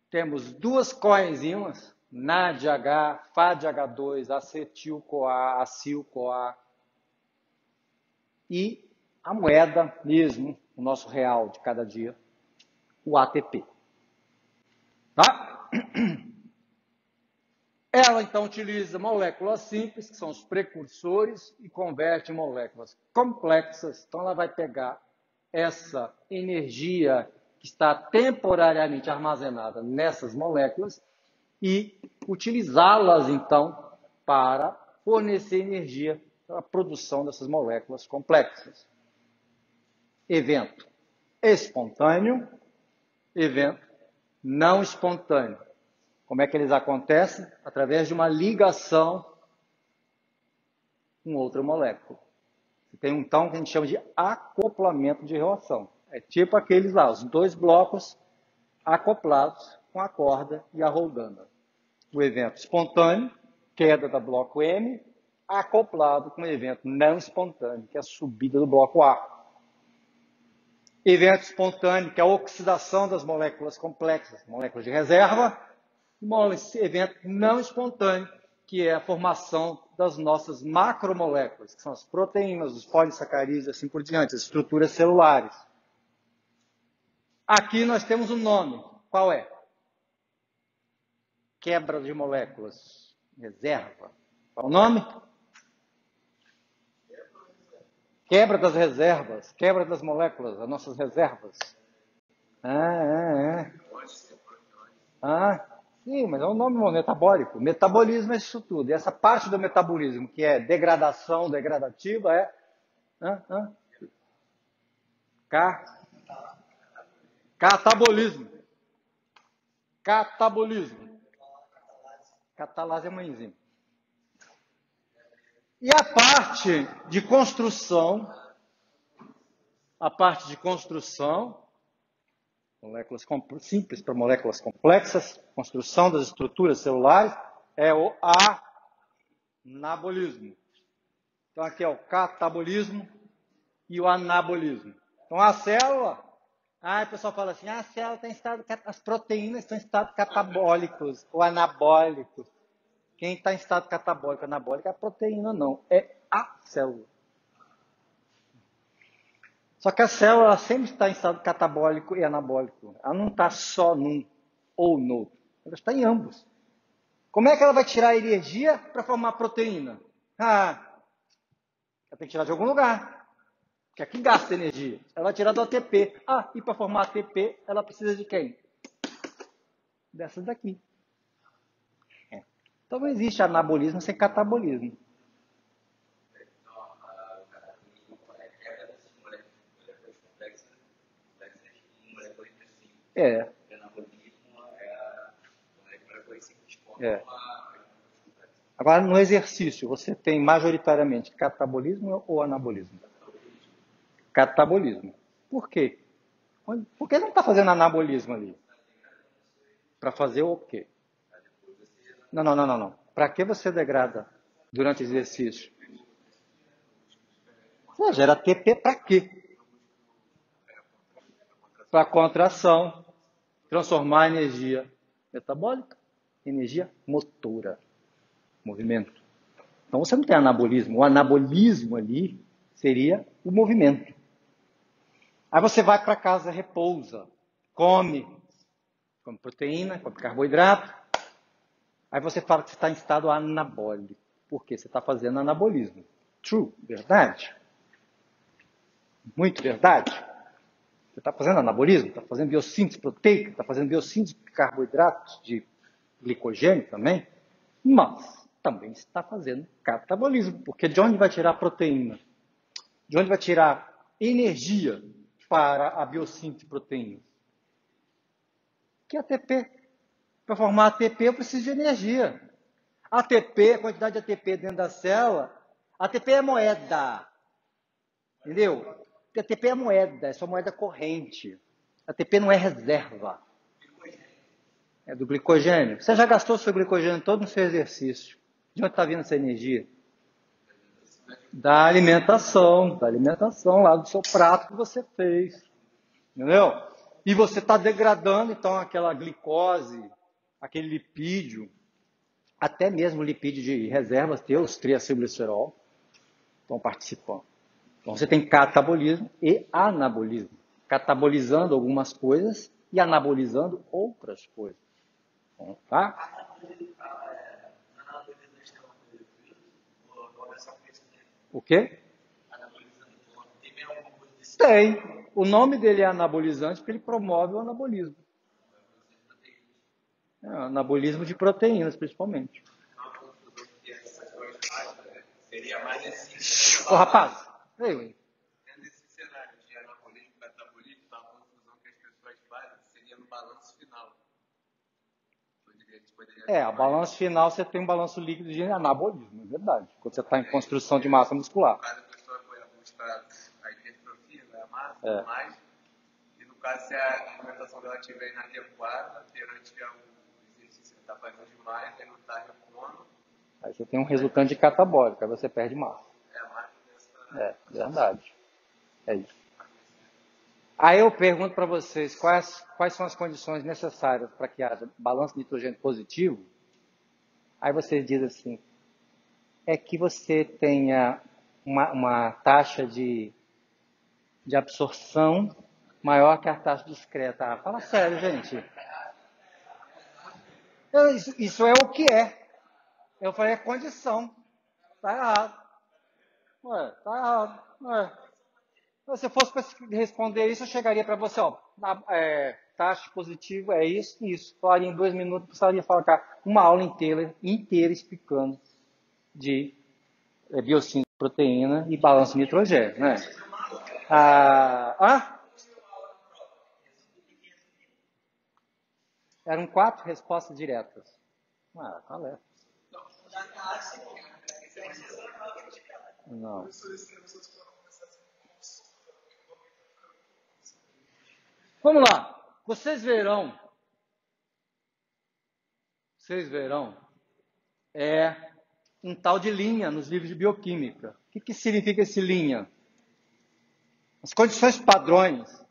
Temos duas coenzimas, NADH, FADH2, acetil-CoA, acil-CoA, e a moeda mesmo, o nosso real de cada dia, o ATP. Tá? Ela, então, utiliza moléculas simples, que são os precursores, e converte em moléculas complexas. Então, ela vai pegar essa energia que está temporariamente armazenada nessas moléculas e utilizá-las, então, para fornecer energia para a produção dessas moléculas complexas. Evento espontâneo, evento não espontâneo. Como é que eles acontecem? Através de uma ligação com outra molécula. Tem um então que a gente chama de acoplamento de reação. É tipo aqueles lá, os dois blocos acoplados com a corda e a rolganda. O evento espontâneo, queda do bloco M, acoplado com o evento não espontâneo, que é a subida do bloco A. Evento espontâneo, que é a oxidação das moléculas complexas, moléculas de reserva. E evento não espontâneo, que é a formação das nossas macromoléculas, que são as proteínas, os polissacarídeos e assim por diante, as estruturas celulares. Aqui nós temos um nome. Qual é? Quebra de moléculas. Reserva. Qual o nome? Quebra das reservas. Quebra das moléculas, as nossas reservas. Sim, mas é um nome metabólico. Metabolismo é isso tudo. E essa parte do metabolismo, que é degradação degradativa, é catabolismo. Catabolismo. Catalase é uma enzima. E a parte de construção, moléculas simples para moléculas complexas, construção das estruturas celulares, é o anabolismo. Então aqui é o catabolismo e o anabolismo. Então a célula, o pessoal fala assim, a célula está em estado, as proteínas estão em estado catabólicos ou anabólicos. Quem está em estado catabólico, anabólico, é a proteína não, é a célula. Só que a célula sempre está em estado catabólico e anabólico. Ela não está só num ou no outro. Ela está em ambos. Como é que ela vai tirar energia para formar proteína? Ela tem que tirar de algum lugar. Porque aqui gasta energia. Ela vai tirar do ATP. E para formar ATP, ela precisa de quem? Dessas daqui. Então não existe anabolismo sem catabolismo. Agora, no exercício, você tem majoritariamente catabolismo ou anabolismo? Catabolismo. Por quê? Por que não está fazendo anabolismo ali? Para fazer o quê? Não. Para que você degrada durante o exercício? Você gera ATP para quê? Para contração, transformar energia metabólica em energia motora, movimento. Então você não tem anabolismo. O anabolismo ali seria o movimento. Aí você vai para casa, repousa, come proteína, come carboidrato. Aí você fala que você está em estado anabólico. Por quê? Você está fazendo anabolismo. True, verdade. Muito verdade. Você está fazendo anabolismo, está fazendo biossíntese proteica, está fazendo biossíntese de carboidratos, de glicogênio também, mas também está fazendo catabolismo, porque de onde vai tirar a proteína? De onde vai tirar energia para a biossíntese de proteínas? Que é ATP. Para formar ATP eu preciso de energia. ATP, a quantidade de ATP dentro da célula, ATP é moeda. Entendeu? ATP é moeda, é só moeda corrente. ATP não é reserva. É do glicogênio. Você já gastou seu glicogênio todo no seu exercício. De onde está vindo essa energia? Da alimentação lá do seu prato que você fez. Entendeu? E você está degradando, então, aquela glicose, aquele lipídio, até mesmo o lipídio de reserva teu, os triacilglicerol, estão participando. Então, você tem catabolismo e anabolismo. Catabolizando algumas coisas e anabolizando outras coisas. Bom, tá? O quê? Tem. O nome dele é anabolizante porque ele promove o anabolismo. É, anabolismo de proteínas, principalmente. Seria mais esse. Ô, rapaz, ei, Nesse cenário de anabolismo e catabolismo, a confusão que as pessoas fazem seria no balanço final. a balança final você tem um balanço líquido de anabolismo, é verdade. Quando você está em construção de massa muscular. No caso, a pessoa foi buscar a hipertrofia, a massa e tudo mais. E no caso, se a alimentação dela estiver inadequada, perante o exercício que está fazendo demais, ele não está repondo. Aí você tem um resultante de catabólico, aí você perde massa. Mais dessa. É, verdade. É isso. Aí eu pergunto para vocês, quais são as condições necessárias para que haja balanço de nitrogênio positivo? Aí vocês dizem assim, é que você tenha uma taxa de absorção maior que a taxa discreta. Ah, fala sério, gente. Isso é o que é. Eu falei, é condição. Tá errado. Ué, tá errado. Ué. Se você fosse responder isso, eu chegaria para você, ó, taxa positiva é isso e isso. Falaria em 2 minutos, precisaria falar uma aula inteira explicando de biossíntese de proteína e balanço de nitrogênio, né? Eram 4 respostas diretas. Tá leve. Não. Vamos lá. Vocês verão, um tal de linha nos livros de bioquímica. O que significa esse linha? As condições padrões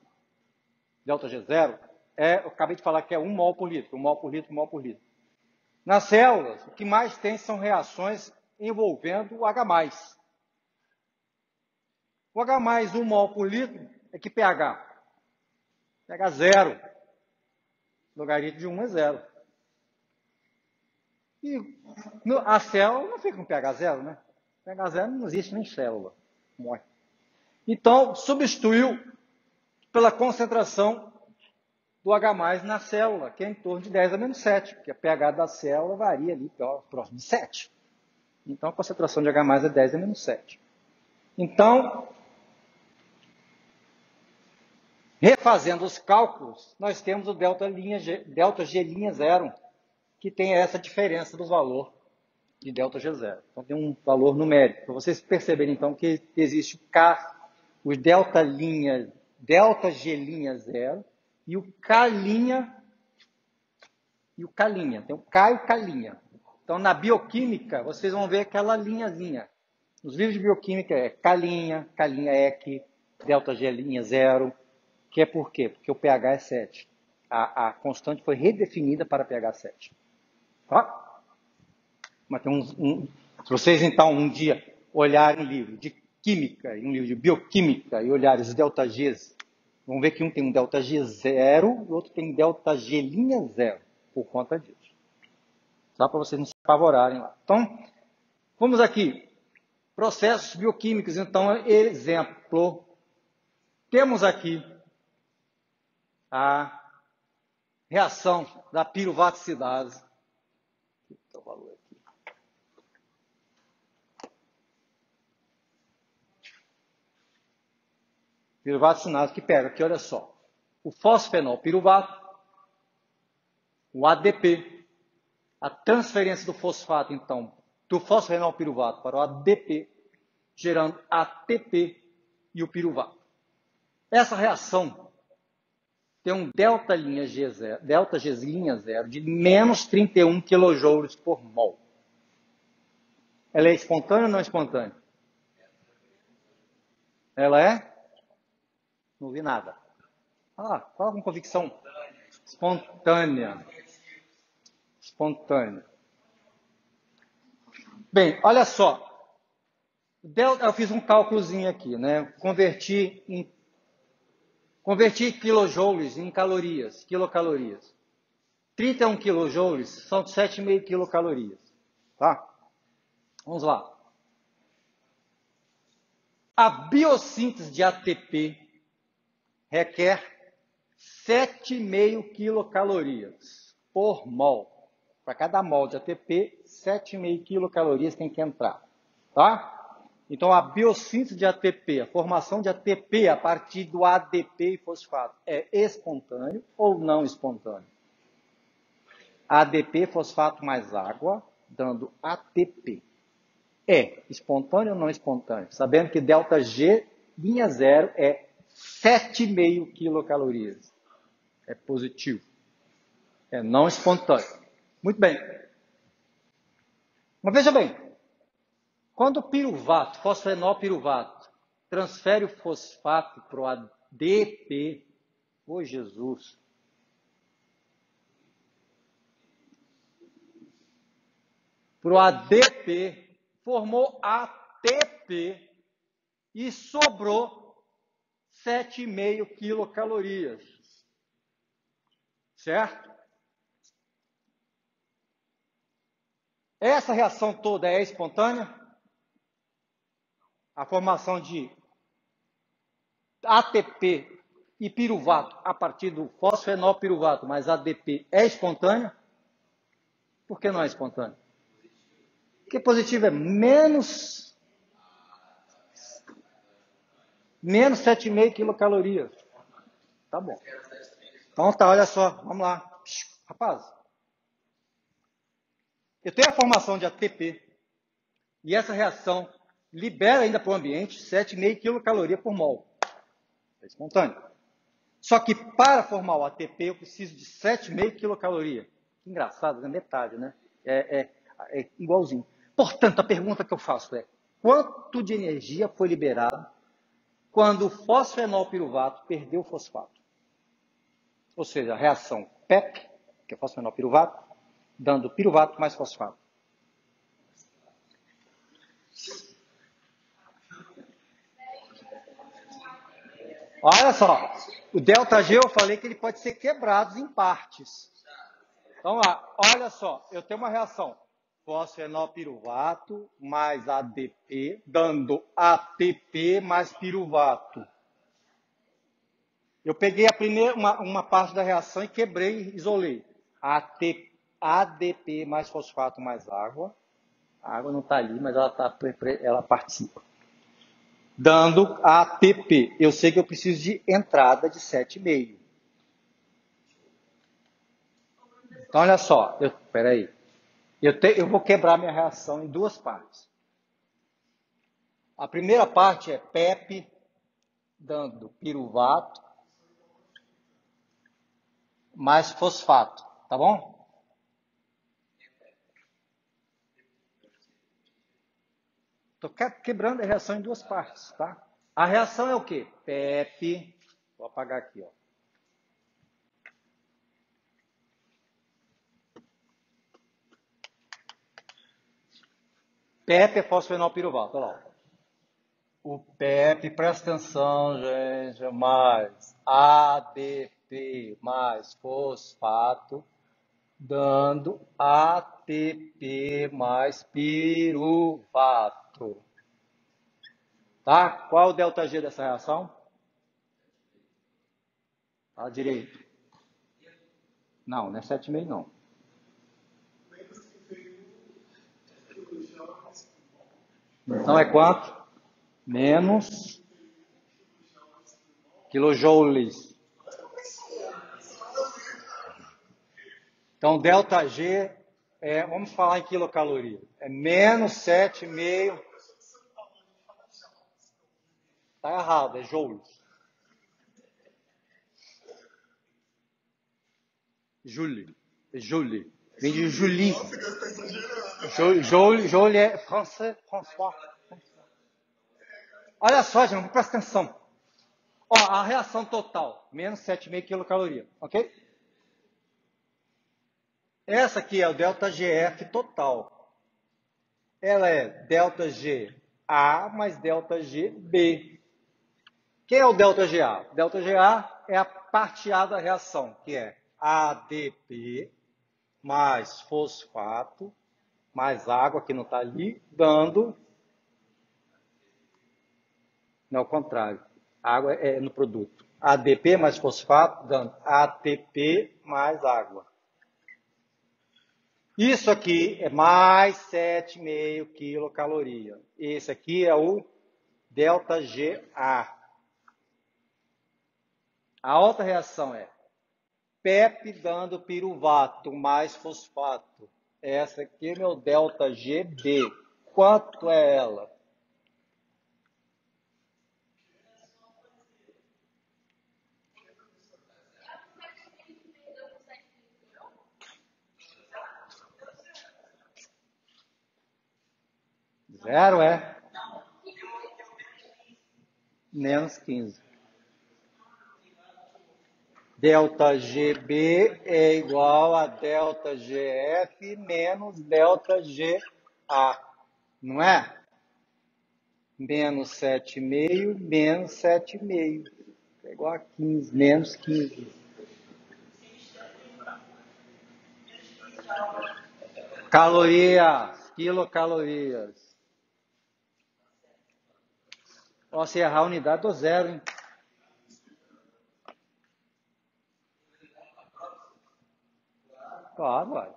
delta G0 eu acabei de falar que é 1 mol por litro, 1 mol por litro, 1 mol por litro. Nas células, o que mais tem são reações envolvendo o H+. O H+, 1 mol por litro, é que pH? pH 0. Logaritmo de 1 é 0. E a célula não fica com pH 0, né? pH 0 não existe nem célula. Morre. Então, substituiu pela concentração do H+, na célula, que é em torno de 10 a menos 7, porque a pH da célula varia ali próximo de 7. Então, a concentração de H+, é 10 a menos 7. Então, refazendo os cálculos, nós temos o delta G'0, que tem essa diferença do valor de delta G0. Então, tem um valor numérico. Para vocês perceberem, então, que existe o delta G'0 e o K'. Tem o K e o K'. Então, na bioquímica, vocês vão ver aquela linhazinha. Nos livros de bioquímica é K', EC, delta G'0, que é por quê? Porque o pH é 7. A constante foi redefinida para pH 7. Tá? Mas tem Se vocês, então, um dia olharem um livro de química e um livro de bioquímica e olharem os ΔGs, vão ver que um tem um ΔG zero e o outro tem ΔG' zero, por conta disso. Só para vocês não se apavorarem lá. Então, vamos aqui. Processos bioquímicos, então, exemplo. Temos aqui a reação da piruvaticidase. Deixa eu valor aqui. Piruvaticinase que pega aqui, olha só. O fosfenol piruvato, o ADP, a transferência do fosfato, então, do fosfenol piruvato para o ADP, gerando ATP e o piruvato. Essa reação tem um ΔG zero de menos 31 kJ por mol. Ela é espontânea ou não espontânea? Ela é? Não vi nada. Ah, fala com convicção. Espontânea. Espontânea. Bem, olha só. Eu fiz um cálculozinho aqui, né? Converti quilojoules em calorias, quilocalorias. 31 quilojoules são 7,5 quilocalorias. Tá? Vamos lá. A biossíntese de ATP requer 7,5 quilocalorias por mol. Para cada mol de ATP, 7,5 quilocalorias tem que entrar. Tá? Então, a biossíntese de ATP, a formação de ATP a partir do ADP e fosfato, é espontâneo ou não espontâneo? ADP, fosfato mais água, dando ATP. É espontâneo ou não espontâneo? Sabendo que ΔG' zero é 7,5 quilocalorias. É positivo. É não espontâneo. Muito bem. Mas veja bem, quando o piruvato, fosfenol piruvato, transfere o fosfato para o ADP, ô Jesus, para o ADP, formou ATP e sobrou 7,5 quilocalorias. Certo? Essa reação toda é espontânea? A formação de ATP e piruvato a partir do fosfenol piruvato mais ADP é espontânea? Por que não é espontânea? Porque positivo é menos 7,5 quilocalorias. Tá bom. Então tá, olha só, vamos lá. Rapaz, eu tenho a formação de ATP e essa reação libera ainda para o ambiente 7,5 quilocalorias por mol. É espontâneo. Só que para formar o ATP eu preciso de 7,5 quilocalorias. Engraçado, é metade, né? É igualzinho. Portanto, a pergunta que eu faço é: quanto de energia foi liberado quando o fosfenol piruvato perdeu o fosfato? Ou seja, a reação PEP, que é fosfenol piruvato, dando piruvato mais fosfato. Olha só, o ΔG eu falei que ele pode ser quebrado em partes. Então, olha só, eu tenho uma reação fosfenol piruvato mais ADP, dando ATP mais piruvato. Eu peguei uma parte da reação e quebrei e isolei. ADP mais fosfato mais água. A água não está ali, mas ela participa. Dando ATP. Eu sei que eu preciso de entrada de 7,5. Então, olha só. Espera aí. Eu vou quebrar minha reação em duas partes. A primeira parte é PEP, dando piruvato mais fosfato. Tá bom? Estou quebrando a reação em duas partes, tá? A reação é o quê? PEP. Vou apagar aqui, ó. PEP é fosfenolpiruvato, olha lá. O PEP, presta atenção, gente, é mais ADP mais fosfato, dando ATP mais piruvato. Tá? Qual é o ΔG dessa reação? À direita. Não, não é 7,5 não. Então é quanto? Menos quilojoules. Então, ΔG vamos falar em quilocaloria. É menos 7,5. Está errado, é joules. Julie. Vem de Julie. Jolie é François. Olha só, gente, presta atenção. Ó, a reação total, menos 7,5 quilocaloria, ok? Essa aqui é o ΔGF total. Ela é ΔGA mais ΔGB. Quem é o ΔGA? ΔGA é a parte A da reação, que é ADP mais fosfato mais água, que não está ali, dando... Não, ao contrário. Água é no produto. ADP mais fosfato, dando ATP mais água. Isso aqui é mais 7,5 quilocaloria. Esse aqui é o ΔGA. A outra reação é PEP dando piruvato mais fosfato. Essa aqui é meu ΔGB. Quanto é ela? Zero é? Menos 15. ΔGB é igual a ΔGF menos ΔGA. Não é? Menos 7,5 menos 7,5. É igual a 15, menos 15. Calorias, quilocalorias. Ó, se errar a unidade, dou zero, hein? Claro, vai.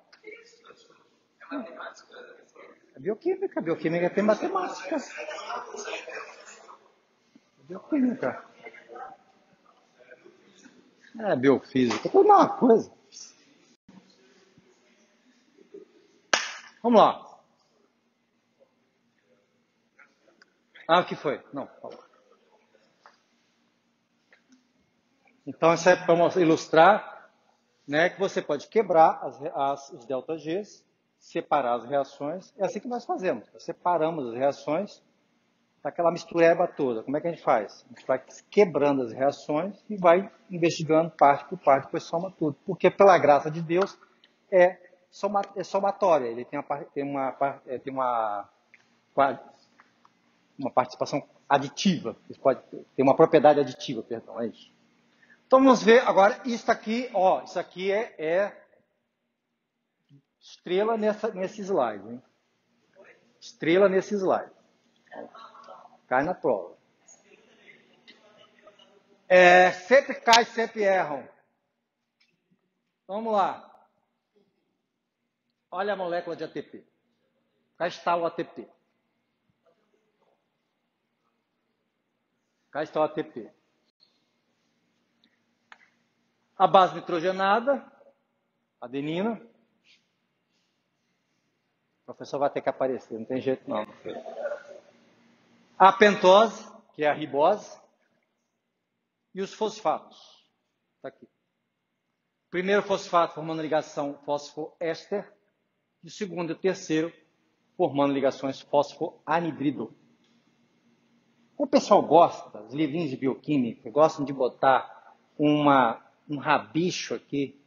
É bioquímica. Bioquímica tem matemática. Bioquímica. É biofísica. Tudo uma coisa. Vamos lá. Ah, o que foi? Não, fala. Então, isso é para ilustrar, né, que você pode quebrar os ΔGs, separar as reações. É assim que nós fazemos. Nós separamos as reações daquela mistureba toda. Como é que a gente faz? A gente vai quebrando as reações e vai investigando parte por parte, depois soma tudo. Porque, pela graça de Deus, é somatória. Ele tem uma participação aditiva. Ele pode ter uma propriedade aditiva, perdão, é isso. Então vamos ver agora, isso aqui é estrela nesse slide, hein? Estrela nesse slide. Cai na prova. Sempre cai, sempre erram. Vamos lá. Olha a molécula de ATP. Cá está o ATP. Cá está o ATP. A base nitrogenada, adenina. O professor vai ter que aparecer, não tem jeito não. A pentose, que é a ribose. E os fosfatos. Está aqui. Primeiro fosfato formando ligação fosfoéster. E o segundo e o terceiro formando ligações fosfoanidrido. O pessoal gosta, os livrinhos de bioquímica, gostam de botar um rabicho aqui,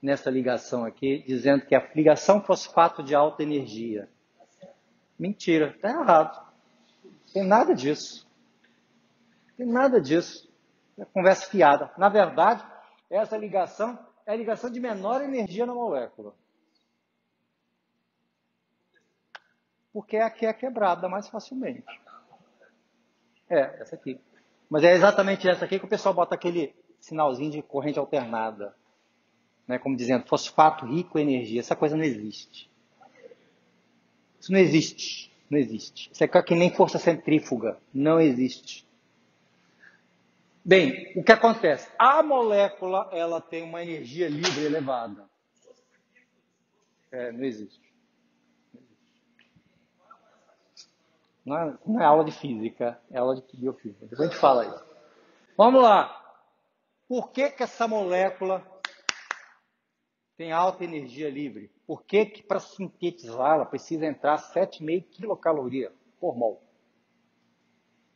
nessa ligação aqui, dizendo que é a ligação fosfato de alta energia. Mentira, está errado. Não tem nada disso. Não tem nada disso. É conversa fiada. Na verdade, essa ligação é a ligação de menor energia na molécula. Porque é a que é quebrada mais facilmente. É, essa aqui. Mas é exatamente essa aqui que o pessoal bota aquele sinalzinho de corrente alternada. Né? Como dizendo, fosfato rico em energia. Essa coisa não existe. Isso não existe. Não existe. Isso é que nem força centrífuga. Não existe. Bem, o que acontece? A molécula, ela tem uma energia livre elevada. Não existe. Não é aula de física, é aula de biofísica. Depois a gente fala isso. Vamos lá. Por que essa molécula tem alta energia livre? Por que para sintetizá-la precisa entrar 7,5 quilocaloria por mol?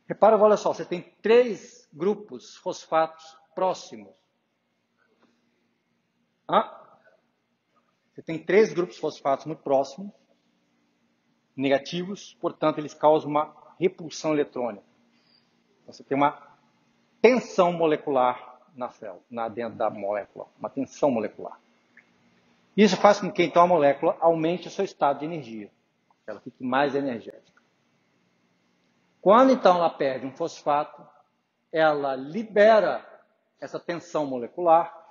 Repara, olha só, você tem 3 grupos fosfatos próximos. Você tem 3 grupos fosfatos muito próximos, negativos, portanto, eles causam uma repulsão eletrônica. Você tem uma tensão molecular na célula, dentro da molécula, uma tensão molecular. Isso faz com que, então, a molécula aumente o seu estado de energia, ela fique mais energética. Quando, então, ela perde um fosfato, ela libera essa tensão molecular,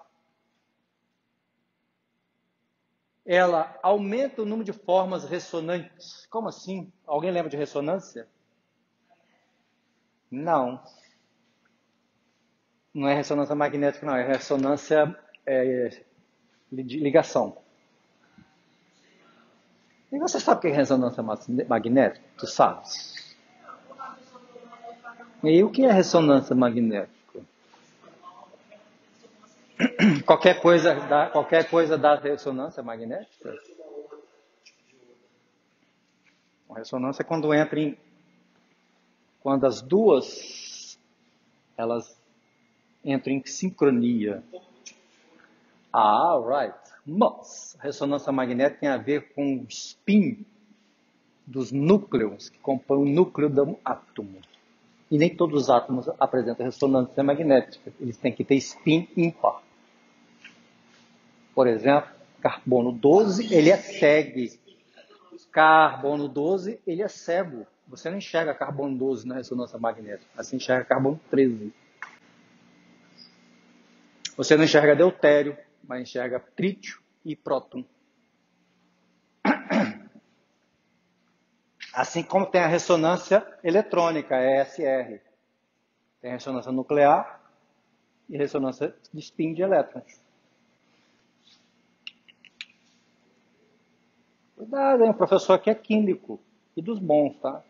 ela aumenta o número de formas ressonantes. Como assim? Alguém lembra de ressonância? Não. Não é ressonância magnética, não. É ressonância de ligação. E você sabe o que é ressonância magnética? Tu sabes. E o que é ressonância magnética? Qualquer coisa dá ressonância magnética? A ressonância é quando as duas elas entram em sincronia. Right. Mas a ressonância magnética tem a ver com o spin dos núcleos que compõem o núcleo do átomo. E nem todos os átomos apresentam ressonância magnética. Eles têm que ter spin ímpar. Por exemplo, carbono 12, ele é cego. Carbono 12, ele é cego. Você não enxerga carbono 12 na ressonância magnética. Você enxerga carbono 13. Você não enxerga deutério, mas enxerga trítio e próton. Assim como tem a ressonância eletrônica, ESR. Tem a ressonância nuclear e ressonância de spin de elétrons. Cuidado, hein? O professor aqui é químico. E dos bons, tá?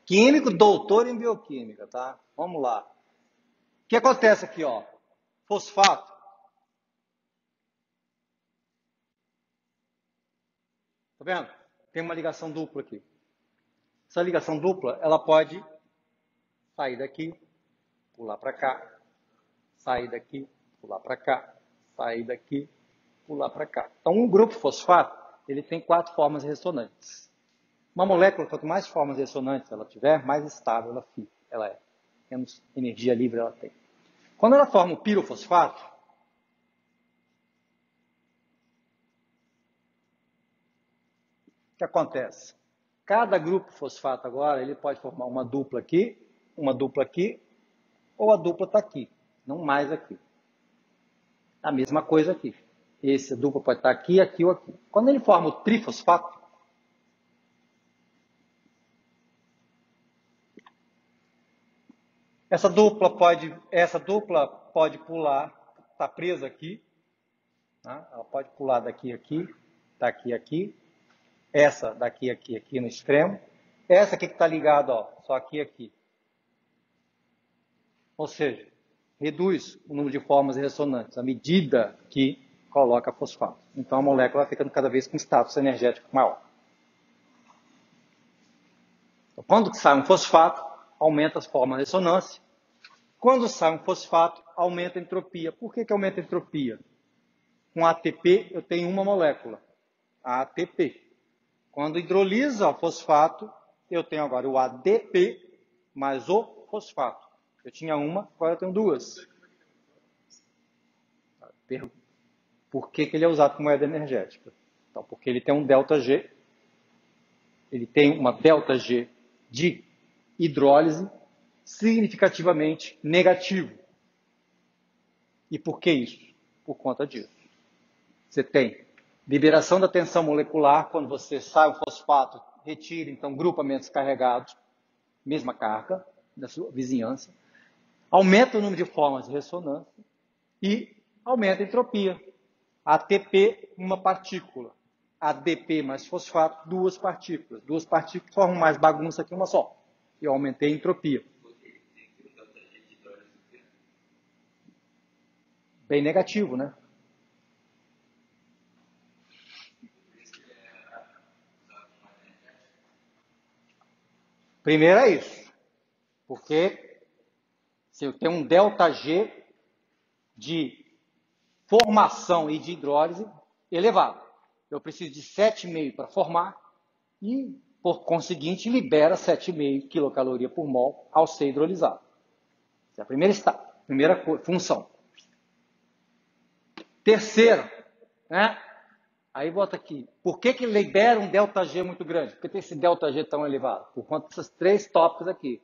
Químico, doutor em bioquímica, tá? Vamos lá. O que acontece aqui, ó? Fosfato. Tá vendo? Tem uma ligação dupla aqui. Essa ligação dupla, ela pode sair daqui, pular para cá, sair daqui, pular para cá, sair daqui, pular para cá. Então, um grupo fosfato, ele tem 4 formas ressonantes. Uma molécula, quanto mais formas ressonantes ela tiver, mais estável ela é. Menos energia livre ela tem. Quando ela forma o pirofosfato, o que acontece? Cada grupo fosfato agora, ele pode formar uma dupla aqui, ou a dupla está aqui, não mais aqui. A mesma coisa aqui. Essa dupla pode estar aqui, aqui ou aqui. Quando ele forma o trifosfato, essa dupla pode pular, está presa aqui, tá? Ela pode pular daqui a aqui, daqui a aqui, essa daqui a aqui, aqui no extremo, essa aqui que está ligada, ó, só aqui a aqui. Ou seja, reduz o número de formas ressonantes à medida que coloca fosfato. Então a molécula vai ficando cada vez com status energético maior. Então, quando sai um fosfato, aumenta as formas de ressonância. Quando sai um fosfato, aumenta a entropia. Por que aumenta a entropia? Com ATP eu tenho uma molécula, a ATP. Quando hidrolisa o fosfato, eu tenho agora o ADP mais o fosfato. Eu tinha uma, agora eu tenho duas. Por que ele é usado como moeda energética? Então, porque ele tem um ΔG, ele tem uma ΔG de hidrólise significativamente negativo. E por que isso? Por conta disso. Você tem liberação da tensão molecular, quando você sai o fosfato, retira, então, grupamentos carregados, mesma carga da sua vizinhança, aumenta o número de formas de ressonância e aumenta a entropia. ATP, uma partícula. ADP mais fosfato, duas partículas. Duas partículas formam mais bagunça que uma só. Eu aumentei a entropia. Bem negativo, né? Primeiro é isso. Porque se eu tenho um ΔG de formação e de hidrólise elevado, eu preciso de 7,5 para formar e, por conseguinte, libera 7,5 quilocaloria por mol ao ser hidrolisado. Essa é a primeira função. Terceira, né? Aí bota aqui, por que libera um ΔG muito grande? Por que tem esse ΔG tão elevado? Por conta desses três tópicos aqui.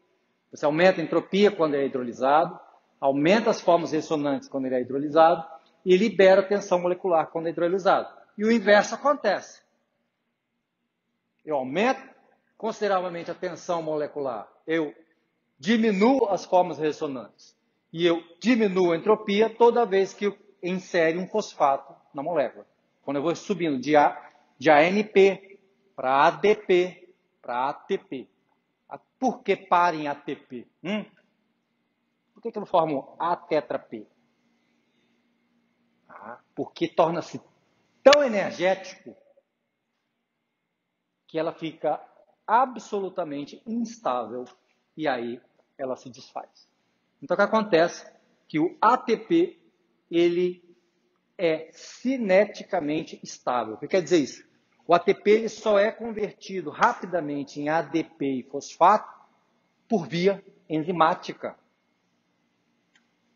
Você aumenta a entropia quando é hidrolisado, aumenta as formas ressonantes quando ele é hidrolisado e libera a tensão molecular quando é hidrolisado. E o inverso acontece. Eu aumento consideravelmente a tensão molecular, eu diminuo as formas ressonantes e eu diminuo a entropia toda vez que eu insere um fosfato na molécula. Quando eu vou subindo de ANP para ADP para ATP. Por que para em ATP? Por que eu não formo A-tetra-P? Porque torna-se tão energético que ela fica absolutamente instável e aí ela se desfaz. Então o que acontece? Que o ATP ele é cineticamente estável. O que quer dizer isso? O ATP ele só é convertido rapidamente em ADP e fosfato por via enzimática.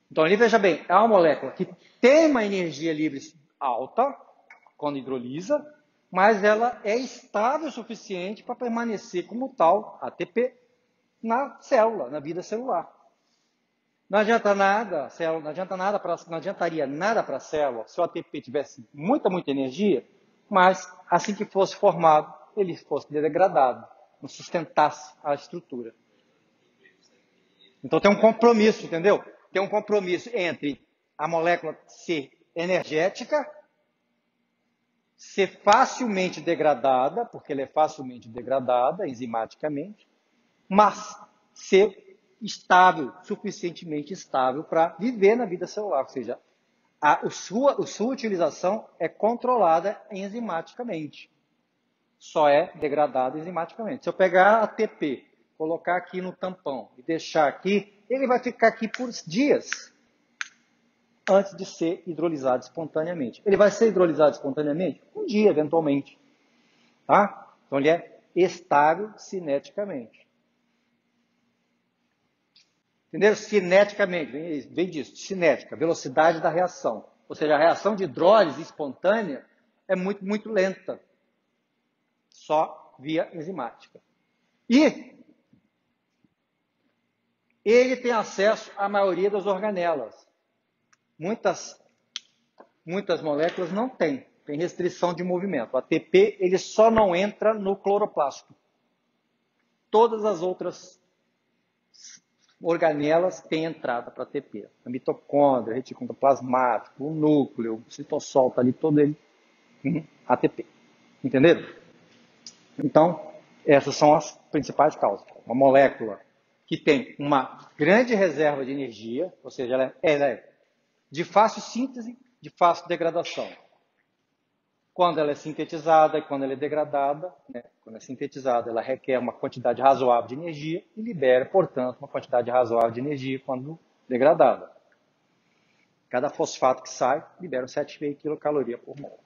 Então, ali, veja bem, é uma molécula que tem uma energia livre alta, quando hidrolisa, mas ela é estável o suficiente para permanecer como tal, ATP, na célula, na vida celular. Não adianta nada, não adiantaria nada para a célula se o ATP tivesse muita energia, mas assim que fosse formado, ele fosse degradado, não sustentasse a estrutura. Então tem um compromisso, entendeu? Tem um compromisso entre a molécula ser energética, ser facilmente degradada, porque ela é facilmente degradada enzimaticamente, mas ser estável, suficientemente estável para viver na vida celular, ou seja, a sua utilização é controlada enzimaticamente. Só é degradada enzimaticamente. Se eu pegar ATP, colocar aqui no tampão e deixar aqui, ele vai ficar aqui por dias antes de ser hidrolisado espontaneamente. Ele vai ser hidrolisado espontaneamente? Um dia, eventualmente. Tá? Então ele é estável cineticamente. Entenderam? Cineticamente, vem disso, cinética, velocidade da reação. Ou seja, a reação de hidrólise espontânea é muito lenta. Só via enzimática. E ele tem acesso à maioria das organelas. Muitas moléculas não têm. Tem restrição de movimento. O ATP ele só não entra no cloroplasto. Todas as outras organelas têm entrada para ATP. A mitocôndria, retículo plasmático, o núcleo, o citossol, está ali todo ele. ATP. Entenderam? Então, essas são as principais causas. Uma molécula que tem uma grande reserva de energia, ou seja, ela é de fácil síntese, de fácil degradação. Quando ela é sintetizada e quando ela é degradada, né? Quando é sintetizada, ela requer uma quantidade razoável de energia e libera, portanto, uma quantidade razoável de energia quando degradada. Cada fosfato que sai libera 7,5 quilocaloria por mol.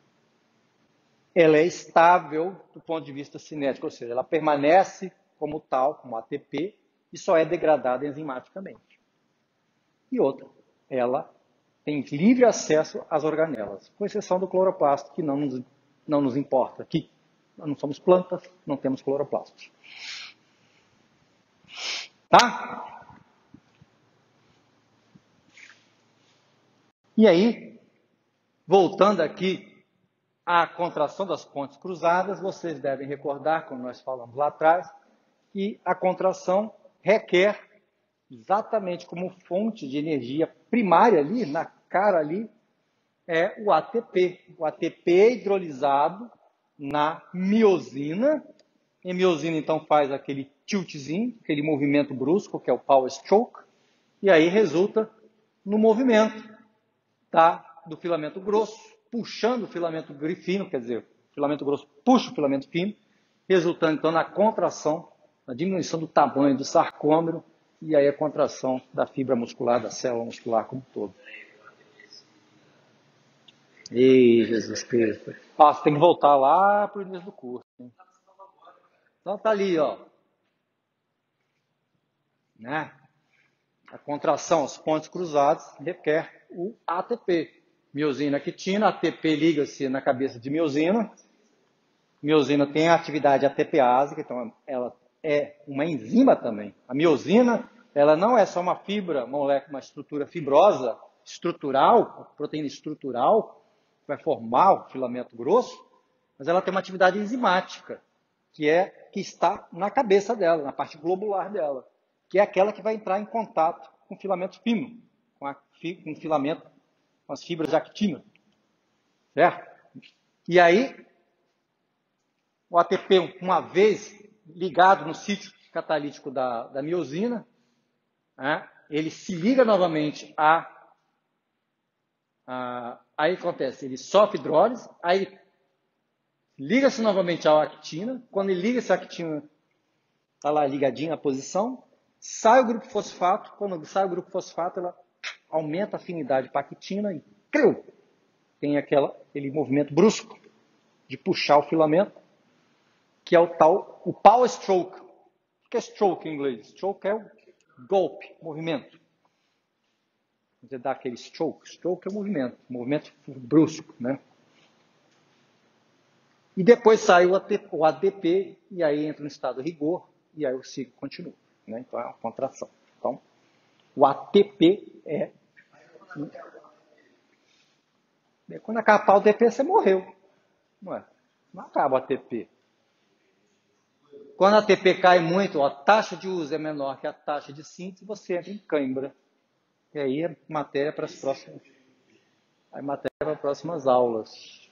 ela é estável do ponto de vista cinético, ou seja, ela permanece como tal, como ATP, e só é degradada enzimaticamente. E outra, ela tem livre acesso às organelas, com exceção do cloroplasto, que não nos importa aqui. Nós não somos plantas, não temos cloroplastos. Tá? E aí, voltando aqui à contração das pontes cruzadas, vocês devem recordar, como nós falamos lá atrás, que a contração requer, exatamente como fonte de energia primária ali, na cara ali, é o ATP. O ATP é hidrolisado na miosina. E a miosina, então, faz aquele tiltzinho, aquele movimento brusco, que é o power stroke, e aí resulta no movimento do filamento grosso, puxando o filamento fino, quer dizer, o filamento grosso puxa o filamento fino, resultando, então, na contração, na diminuição do tamanho do sarcômero, e aí a contração da fibra muscular, da célula muscular como um todo. Ei, Jesus Cristo. Você tem que voltar lá para o início do curso. Hein? Então tá ali, ó. Né? A contração, os pontos cruzados, requer o ATP. Miosina, quitina, ATP liga-se na cabeça de miosina. Miosina tem a atividade ATPase, então ela é uma enzima também. A miosina, ela não é só uma fibra, uma estrutura fibrosa, estrutural, proteína estrutural, que vai formar o filamento grosso, mas ela tem uma atividade enzimática, que está na cabeça dela, na parte globular dela, que é aquela que vai entrar em contato com o filamento fino, com o filamento, com as fibras de actina. Certo? E aí, o ATP, uma vez ligado no sítio catalítico da miosina, né, ele se liga novamente aí acontece, ele sofre hidrólise, aí liga-se novamente à actina, quando ele liga essa actina, está lá ligadinho na posição, sai o grupo fosfato, quando sai o grupo fosfato, ela aumenta a afinidade para a actina e tem aquele movimento brusco de puxar o filamento, que é o power stroke. O que é stroke em inglês? Stroke é o golpe, movimento. Você dá aquele stroke. Stroke é o movimento brusco, né? E depois sai o ADP, e aí entra no estado de rigor, e aí o ciclo continua. Né? Então é uma contração. Então, o ATP quando acabar o ATP, você morreu. Não acaba o ATP. Quando a ATP cai muito, a taxa de uso é menor que a taxa de síntese, você entra em cãibra. E aí é matéria para as próximas aulas.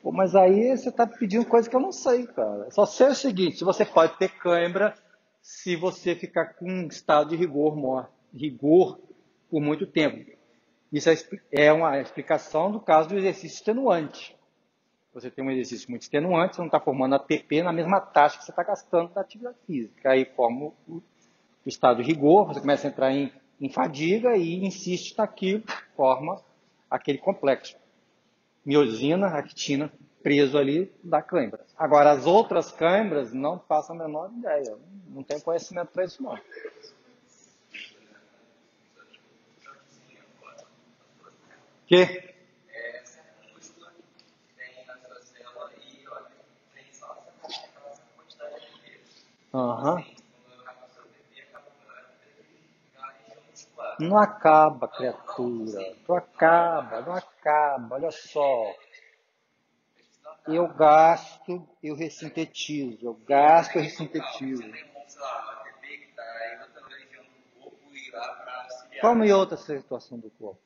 Pô, mas aí você está pedindo coisa que eu não sei, cara. Só sei o seguinte, se você pode ter cãibra se você ficar com um estado de rigor por muito tempo. Isso é uma explicação do caso do exercício extenuante. Você tem um exercício muito extenuante, você não está formando ATP na mesma taxa que você está gastando da atividade física. Aí forma o estado de rigor, você começa a entrar em fadiga e insiste naquilo, forma aquele complexo. Miosina, actina, preso ali, dá cãibra. Agora, as outras cãibras, não faço a menor ideia. Não tenho conhecimento para isso, não. Que? Aham. Não acaba, criatura. Não acaba. Olha só. Eu gasto, eu ressintetizo. Eu gasto, eu ressintetizo. Como em outra situação do corpo?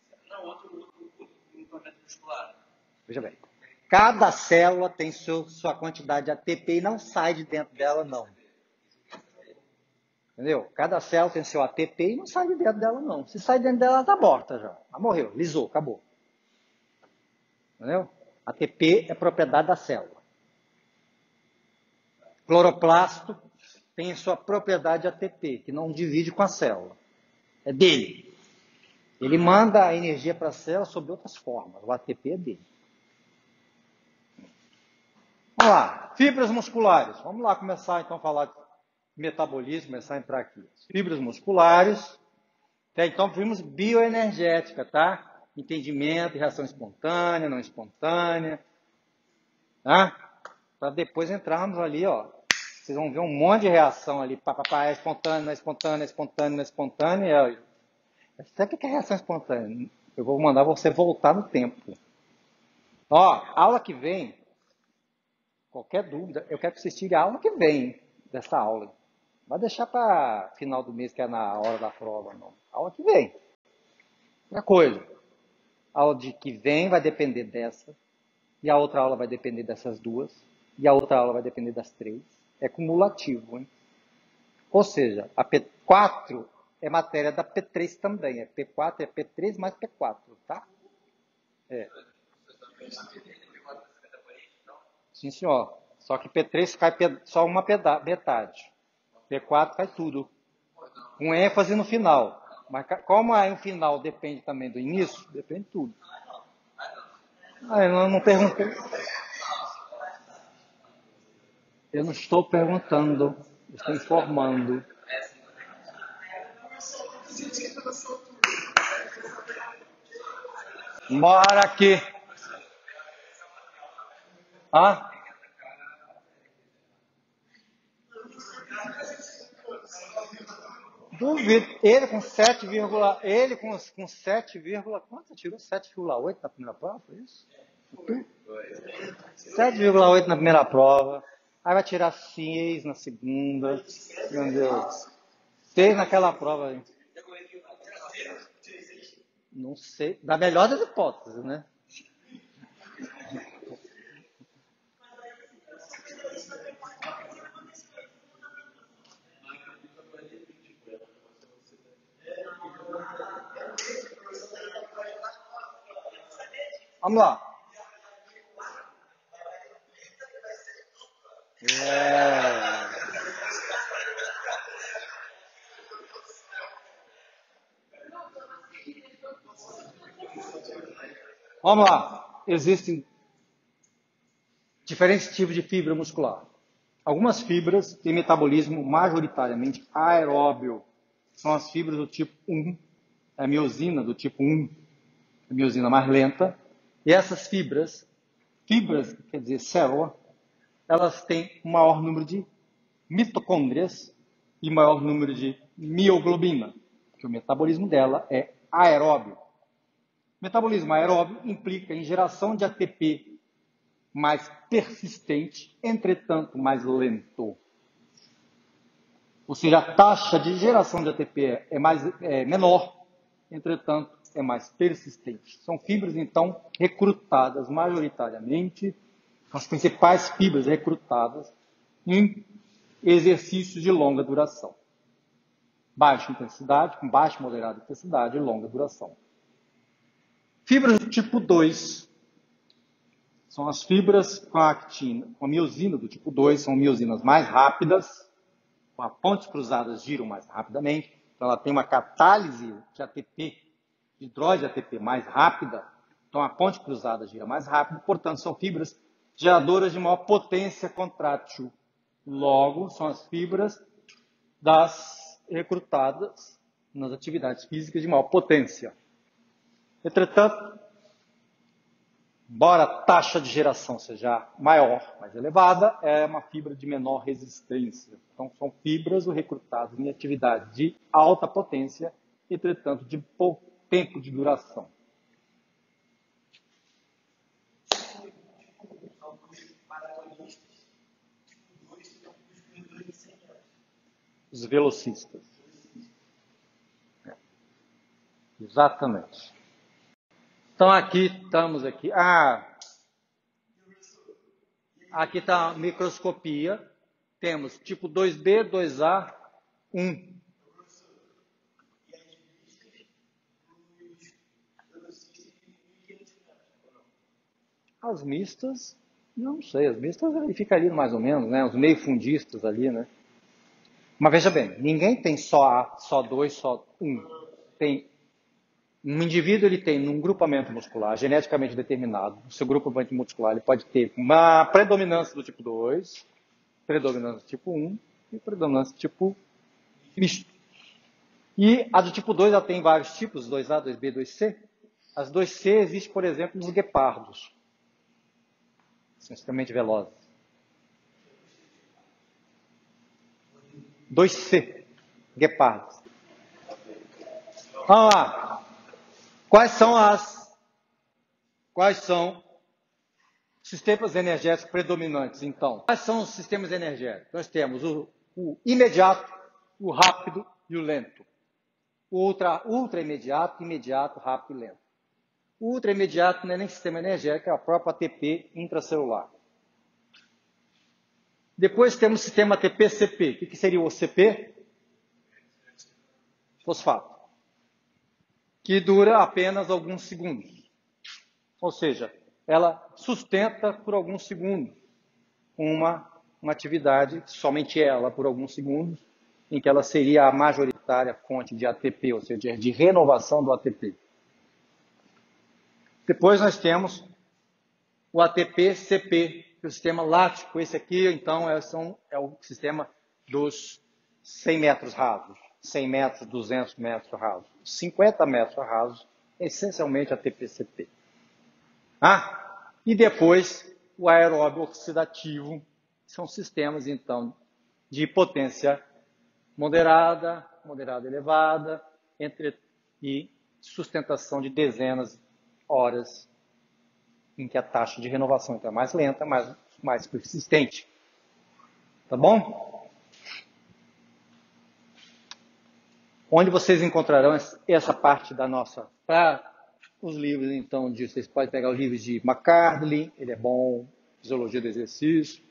Veja bem. Cada célula tem sua quantidade de ATP e não sai de dentro dela, não. Entendeu? Cada célula tem seu ATP e não sai de dentro dela, não. Se sai de dentro dela, ela está morta já. Ela morreu, lisou, acabou. Entendeu? ATP é propriedade da célula. Cloroplasto tem sua propriedade ATP, que não divide com a célula. É dele. Ele manda a energia para a célula sob outras formas. O ATP é dele. Vamos lá. Fibras musculares. Vamos lá começar então a falar de metabolismo, começar a entrar aqui. Fibras musculares. Então vimos bioenergética, tá? Entendimento, reação espontânea, não espontânea. Tá? Para depois entrarmos ali, ó. Vocês vão ver um monte de reação ali. É espontânea, não é espontânea, é espontânea, não é espontânea. Sabe o que é reação espontânea? Eu vou mandar você voltar no tempo. Ó, aula que vem, qualquer dúvida, eu quero que vocês tirem a aula que vem dessa aula. Não vai deixar para final do mês, que é na hora da prova, não. A aula que vem. Outra coisa, a aula de que vem vai depender dessa, e a outra aula vai depender dessas duas, e a outra aula vai depender das três. É cumulativo, hein? Ou seja, a P4 é matéria da P3 também. É P4, é P3 mais P4, tá? É. Sim, senhor. Só que P3 cai só uma metade. P4 cai tudo. Com ênfase no final. Mas como aí o final depende também do início, depende de tudo. Eu não perguntei. Eu não estou perguntando. Eu estou informando. Bora aqui. Ah? Duvido. Ele com 7, ele com 7, quanto? Tirou 7,8 na primeira prova, foi isso? 7,8 na primeira prova. Aí vai tirar 6 na segunda. Meu Deus. 6 naquela prova, gente. Não sei. Da melhor das hipóteses, né? Vamos lá. Vamos lá. Existem diferentes tipos de fibra muscular. Algumas fibras têm metabolismo majoritariamente aeróbio. São as fibras do tipo 1, a miosina do tipo 1, a miosina mais lenta. E essas fibras quer dizer célula, elas têm um maior número de mitocôndrias e maior número de mioglobina, porque o metabolismo dela é aeróbio. Metabolismo aeróbio implica em geração de ATP mais persistente, entretanto mais lento. Ou seja, a taxa de geração de ATP é menor, entretanto é mais persistente. São fibras, então, recrutadas majoritariamente, as principais fibras recrutadas em exercícios de longa duração. Baixa intensidade, com baixa e moderada intensidade e longa duração. Fibras do tipo 2 são as fibras com a actina, com a miosina do tipo 2, são miosinas mais rápidas, com as pontes cruzadas giram mais rapidamente, então ela tem uma catálise de ATP, de hidrógeno de ATP mais rápida, então a ponte cruzada gira mais rápido, portanto são fibras geradoras de maior potência contrátil. Logo, são as fibras das recrutadas nas atividades físicas de maior potência. Entretanto, embora a taxa de geração seja maior, mais elevada, é uma fibra de menor resistência. Então, são fibras recrutadas em atividade de alta potência, entretanto, de pouco tempo de duração. Os velocistas. Exatamente. Então, estamos aqui. Aqui está a microscopia. Temos tipo 2B, 2A, 1. As mistas, não sei, as mistas ficariam mais ou menos, né? Os meio fundistas ali, né? Mas veja bem, ninguém tem só A, só 2, só 1. Tem Um indivíduo ele tem um grupamento muscular geneticamente determinado, o seu grupamento muscular ele pode ter uma predominância do tipo 2, predominância do tipo 1 e predominância do tipo misto. E a do tipo 2 ela tem vários tipos, 2A, 2B, 2C. As 2C existem, por exemplo, nos guepardos. São extremamente velozes. 2C, guepardos. Vamos lá. Quais são os sistemas energéticos predominantes, então? Quais são os sistemas energéticos? Nós temos o imediato, o rápido e o lento. O ultra imediato, imediato, rápido e lento. O ultra imediato não é nem sistema energético, é a própria ATP intracelular. Depois temos o sistema ATP-CP. O que seria o CP? Fosfato. Que dura apenas alguns segundos. Ou seja, ela sustenta por alguns segundos uma atividade, somente ela por alguns segundos, em que ela seria a majoritária fonte de ATP, ou seja, de renovação do ATP. Depois nós temos o ATP-CP, que é o sistema lático. Esse aqui, então, é o sistema dos 100 metros rasos. 100 metros, 200 metros rasos. 50 metros rasos, essencialmente ATP-CP. E depois o aeróbio oxidativo. São sistemas, então, de potência moderada, moderada elevada, e sustentação de dezenas de horas, em que a taxa de renovação então, é mais lenta, mais persistente. Tá bom? Onde vocês encontrarão essa parte da nossa... Para os livros, então, vocês podem pegar os livros de McCardley, ele é bom, Fisiologia do Exercício,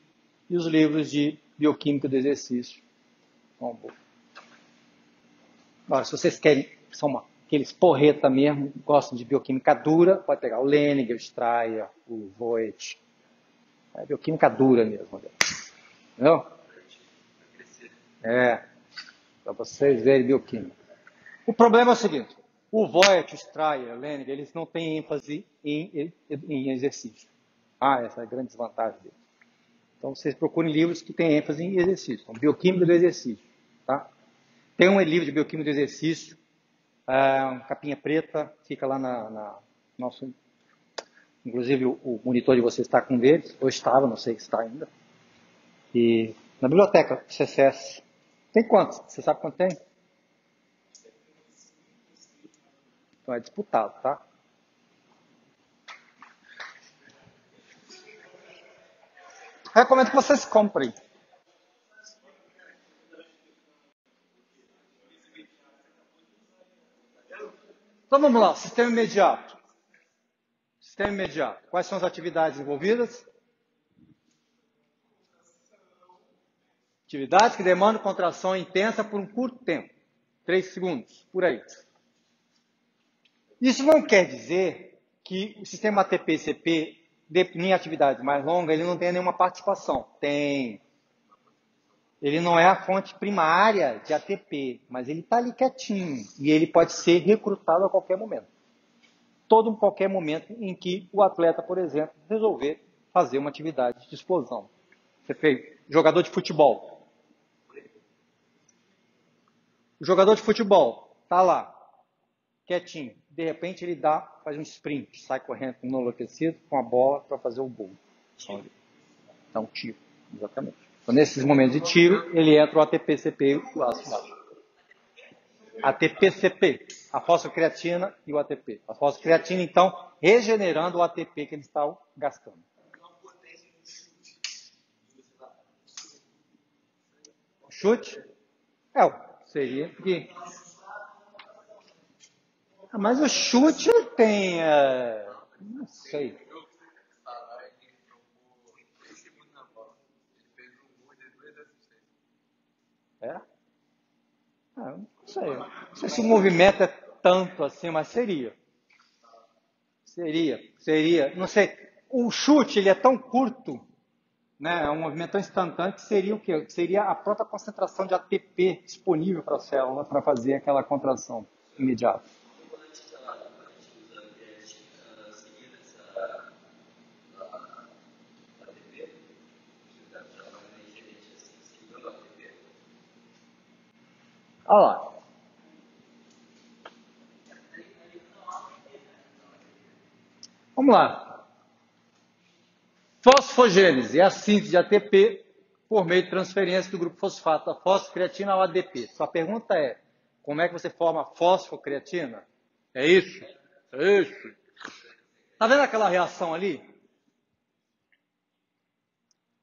e os livros de Bioquímica do Exercício. Bom. Agora, se vocês querem, são aqueles porreta mesmo, gostam de bioquímica dura, pode pegar o Leninger, o Strayer, o Voigt. É bioquímica dura mesmo. Entendeu? Para vocês verem bioquímica. O problema é o seguinte, o Voigt, o Strayer, o Leninger, eles não têm ênfase em exercício. Essa é a grande desvantagem deles. Então, vocês procurem livros que têm ênfase em exercício. Então, Bioquímica do Exercício. Tá? Tem um livro de Bioquímica do Exercício, capinha preta, fica lá na nosso... Inclusive, o monitor de vocês está com um deles, ou estava, não sei se está ainda. E na biblioteca, CCS. Tem quantos? Você sabe quanto tem? Então, é disputado, tá? Recomendo que vocês comprem. Então vamos lá, sistema imediato. Sistema imediato. Quais são as atividades envolvidas? Atividades que demandam contração intensa por um curto tempo. 3 segundos, por aí. Isso não quer dizer que o sistema ATP-CP, em atividades mais longas, ele não tenha nenhuma participação. Tem. Ele não é a fonte primária de ATP, mas ele está ali quietinho. E ele pode ser recrutado a qualquer momento. Qualquer momento em que o atleta, por exemplo, resolver fazer uma atividade de explosão. Você fez jogador de futebol. O jogador de futebol está lá, quietinho. De repente ele faz um sprint, sai correndo no enlouquecido com a bola para fazer o gol. Dá um tiro, exatamente. Então, nesses momentos de tiro, ele entra o ATP-CP e o ácido lático. ATP-CP, a fosfocreatina e o ATP. A fosfocreatina, então, regenerando o ATP que ele está gastando. Chute? Seria que... Mas o chute tem... não sei. Não sei. Não sei se o movimento é tanto assim, mas seria. Seria. Não sei. O chute, ele é tão curto, né? É um movimento tão instantâneo que seria o quê? Seria a própria concentração de ATP disponível para a célula para fazer aquela contração imediata. Olha lá. Vamos lá. Fosfogênese é a síntese de ATP por meio de transferência do grupo fosfato da fosfocreatina ao ADP. Sua pergunta é, como é que você forma fosfocreatina? É isso? É isso. Tá vendo aquela reação ali?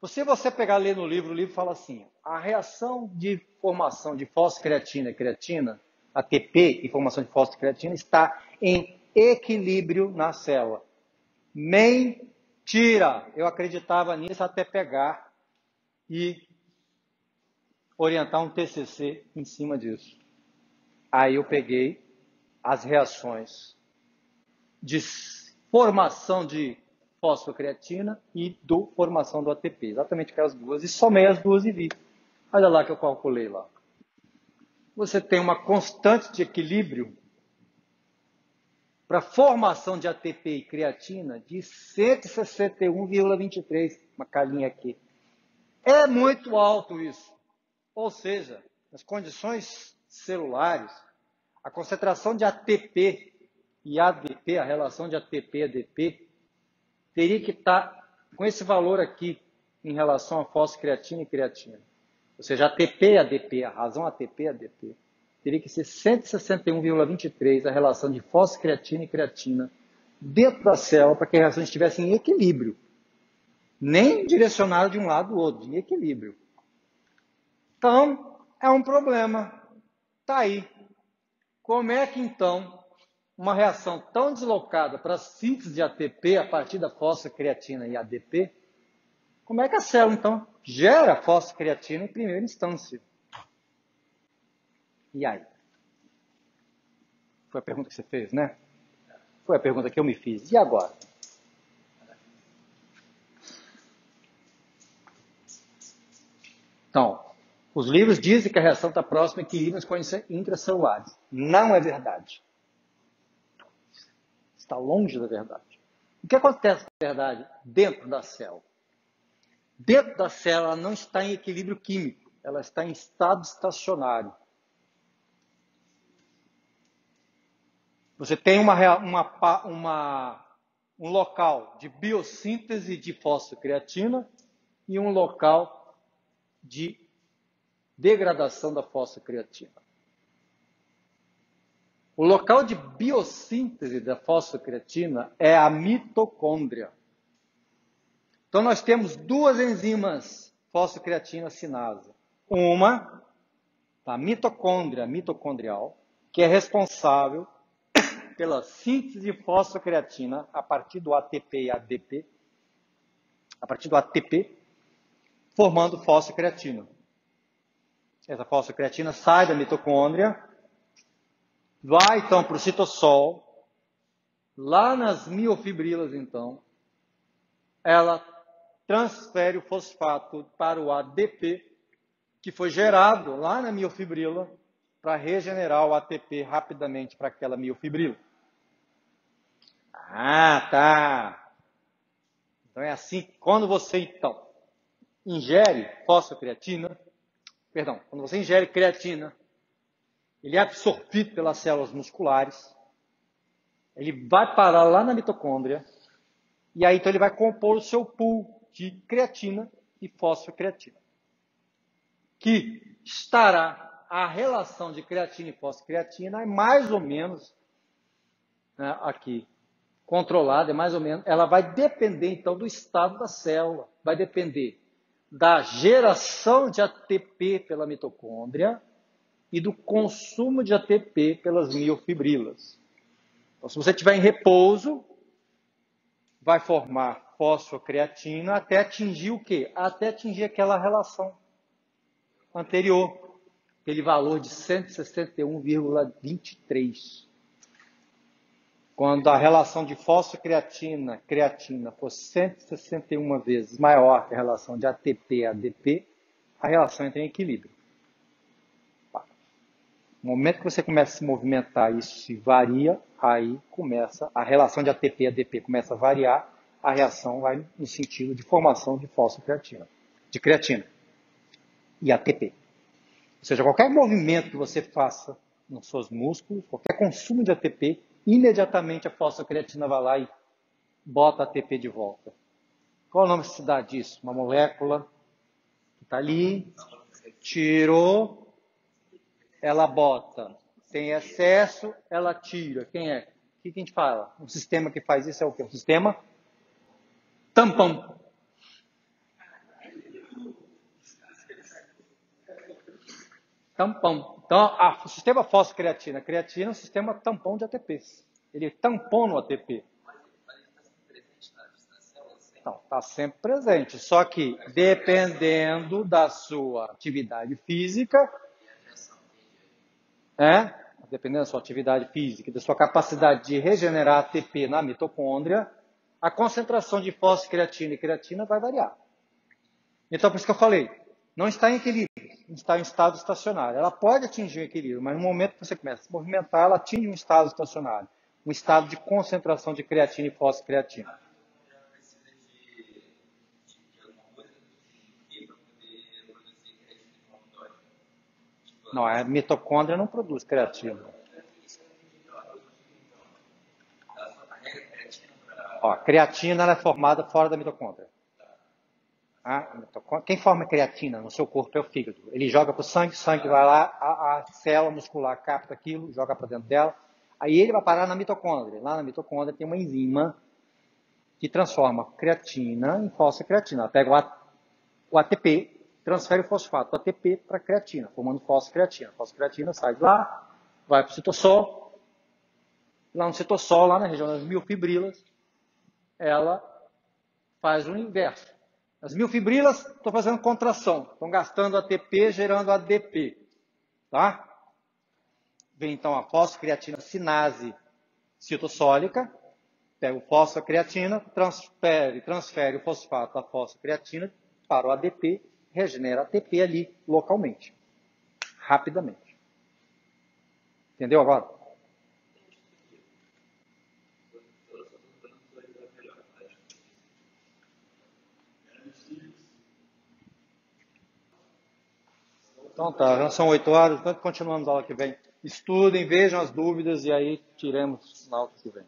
Se você pegar e ler no livro, o livro fala assim, a reação de formação de fosfocreatina e creatina, ATP e formação de fosfocreatina, está em equilíbrio na célula. Mentira! Eu acreditava nisso até pegar e orientar um TCC em cima disso. Aí eu peguei as reações de formação de fosfocreatina e formação do ATP, exatamente aquelas duas, e somei as duas e vi. Olha lá que eu calculei lá. Você tem uma constante de equilíbrio para formação de ATP e creatina de 161,23, uma calinha aqui. É muito alto isso. Ou seja, nas condições celulares, a concentração de ATP e ADP, a relação de ATP e ADP, teria que estar com esse valor aqui em relação a fosfocreatina e creatina. Ou seja, ATP e ADP, a razão ATP e ADP, teria que ser 161,23 a relação de fosfocreatina e creatina dentro da célula para que a reação estivesse em equilíbrio. Nem direcionada de um lado ou outro, em equilíbrio. Então, é um problema. Está aí. Como é que, então, uma reação tão deslocada para a síntese de ATP a partir da fosfocreatina e ADP, como é que a célula, então, gera fosfocreatina em primeira instância? E aí? Foi a pergunta que você fez, né? Foi a pergunta que eu me fiz. E agora? Então, os livros dizem que a reação está próxima a equilíbrio nas condições intracelulares. Não é verdade. Está longe da verdade. O que acontece, na verdade, dentro da célula? Dentro da célula, ela não está em equilíbrio químico. Ela está em estado estacionário. Você tem um local de biossíntese de fosfocreatina e um local de degradação da fosfocreatina. O local de biossíntese da fosfocreatina é a mitocôndria. Então, nós temos duas enzimas fosfocreatina sinase. Uma, a mitocôndria mitocondrial, que é responsável pela síntese de fosfocreatina a partir do ATP e ADP, a partir do ATP, formando fosfocreatina. Essa fosfocreatina sai da mitocôndria, vai então para o citossol, lá nas miofibrilas então, ela transfere o fosfato para o ADP, que foi gerado lá na miofibrila, para regenerar o ATP rapidamente para aquela miofibrila. Ah, tá. Então é assim, quando você então ingere fosfocreatina, quando você ingere creatina, ele é absorvido pelas células musculares, ele vai parar lá na mitocôndria, e aí então ele vai compor o seu pool de creatina e fosfocreatina, que estará, a relação de creatina e fosfocreatina é mais ou menos, né, aqui, controlada, é mais ou menos, ela vai depender então do estado da célula, vai depender da geração de ATP pela mitocôndria e do consumo de ATP pelas miofibrilas. Então, se você estiver em repouso, vai formar fosfocreatina até atingir o quê? Até atingir aquela relação anterior, aquele valor de 161,23. Quando a relação de fosfocreatina, creatina for 161 vezes maior que a relação de ATP e ADP, a relação entra em equilíbrio. No momento que você começa a se movimentar, isso se varia, aí começa a relação de ATP e ADP começa a variar, a reação vai no sentido de formação de fosfocreatina, de creatina e ATP. Ou seja, qualquer movimento que você faça nos seus músculos, qualquer consumo de ATP, imediatamente a fosfocreatina vai lá e bota a ATP de volta. Qual é o nome que se dá disso? Uma molécula que está ali, tirou, ela bota. Tem excesso, ela tira. Quem é? O que a gente fala? Um sistema que faz isso é o quê? Um sistema tampão. Tampão. Então, o sistema fosfocreatina, creatina é um sistema tampão de ATP. Ele tampona o ATP. Então, está sempre presente. Só que, dependendo da sua atividade física, dependendo da sua atividade física e da sua capacidade de regenerar ATP na mitocôndria, a concentração de fosfocreatina e creatina vai variar. Então, por isso que eu falei, não está em equilíbrio, está em estado estacionário. Ela pode atingir o equilíbrio, mas no momento que você começa a se movimentar, ela atinge um estado estacionário, um estado de concentração de creatina e fosfocreatina. Não, a mitocôndria não produz creatina. Ó, a creatina ela é formada fora da mitocôndria. Quem forma creatina no seu corpo é o fígado. Ele joga para o sangue vai lá, a célula muscular capta aquilo, joga para dentro dela. Aí ele vai parar na mitocôndria. Lá na mitocôndria tem uma enzima que transforma creatina em fosfocreatina. Ela pega o ATP, transfere o fosfato do ATP para a creatina, formando fosfocreatina. A fosfocreatina sai de lá, vai para o citossol. Lá no citossol, lá na região das miofibrilas, ela faz o inverso. As miofibrilas estão fazendo contração, estão gastando ATP, gerando ADP. Tá? Vem então a fosfocreatina sinase citossólica, pega o fosfocreatina, transfere o fosfato da fosfocreatina para o ADP, regenera ATP ali localmente, rapidamente. Entendeu agora? Então tá, já são 8 horas, então continuamos a aula que vem. Estudem, vejam as dúvidas e aí tiremos na aula que vem.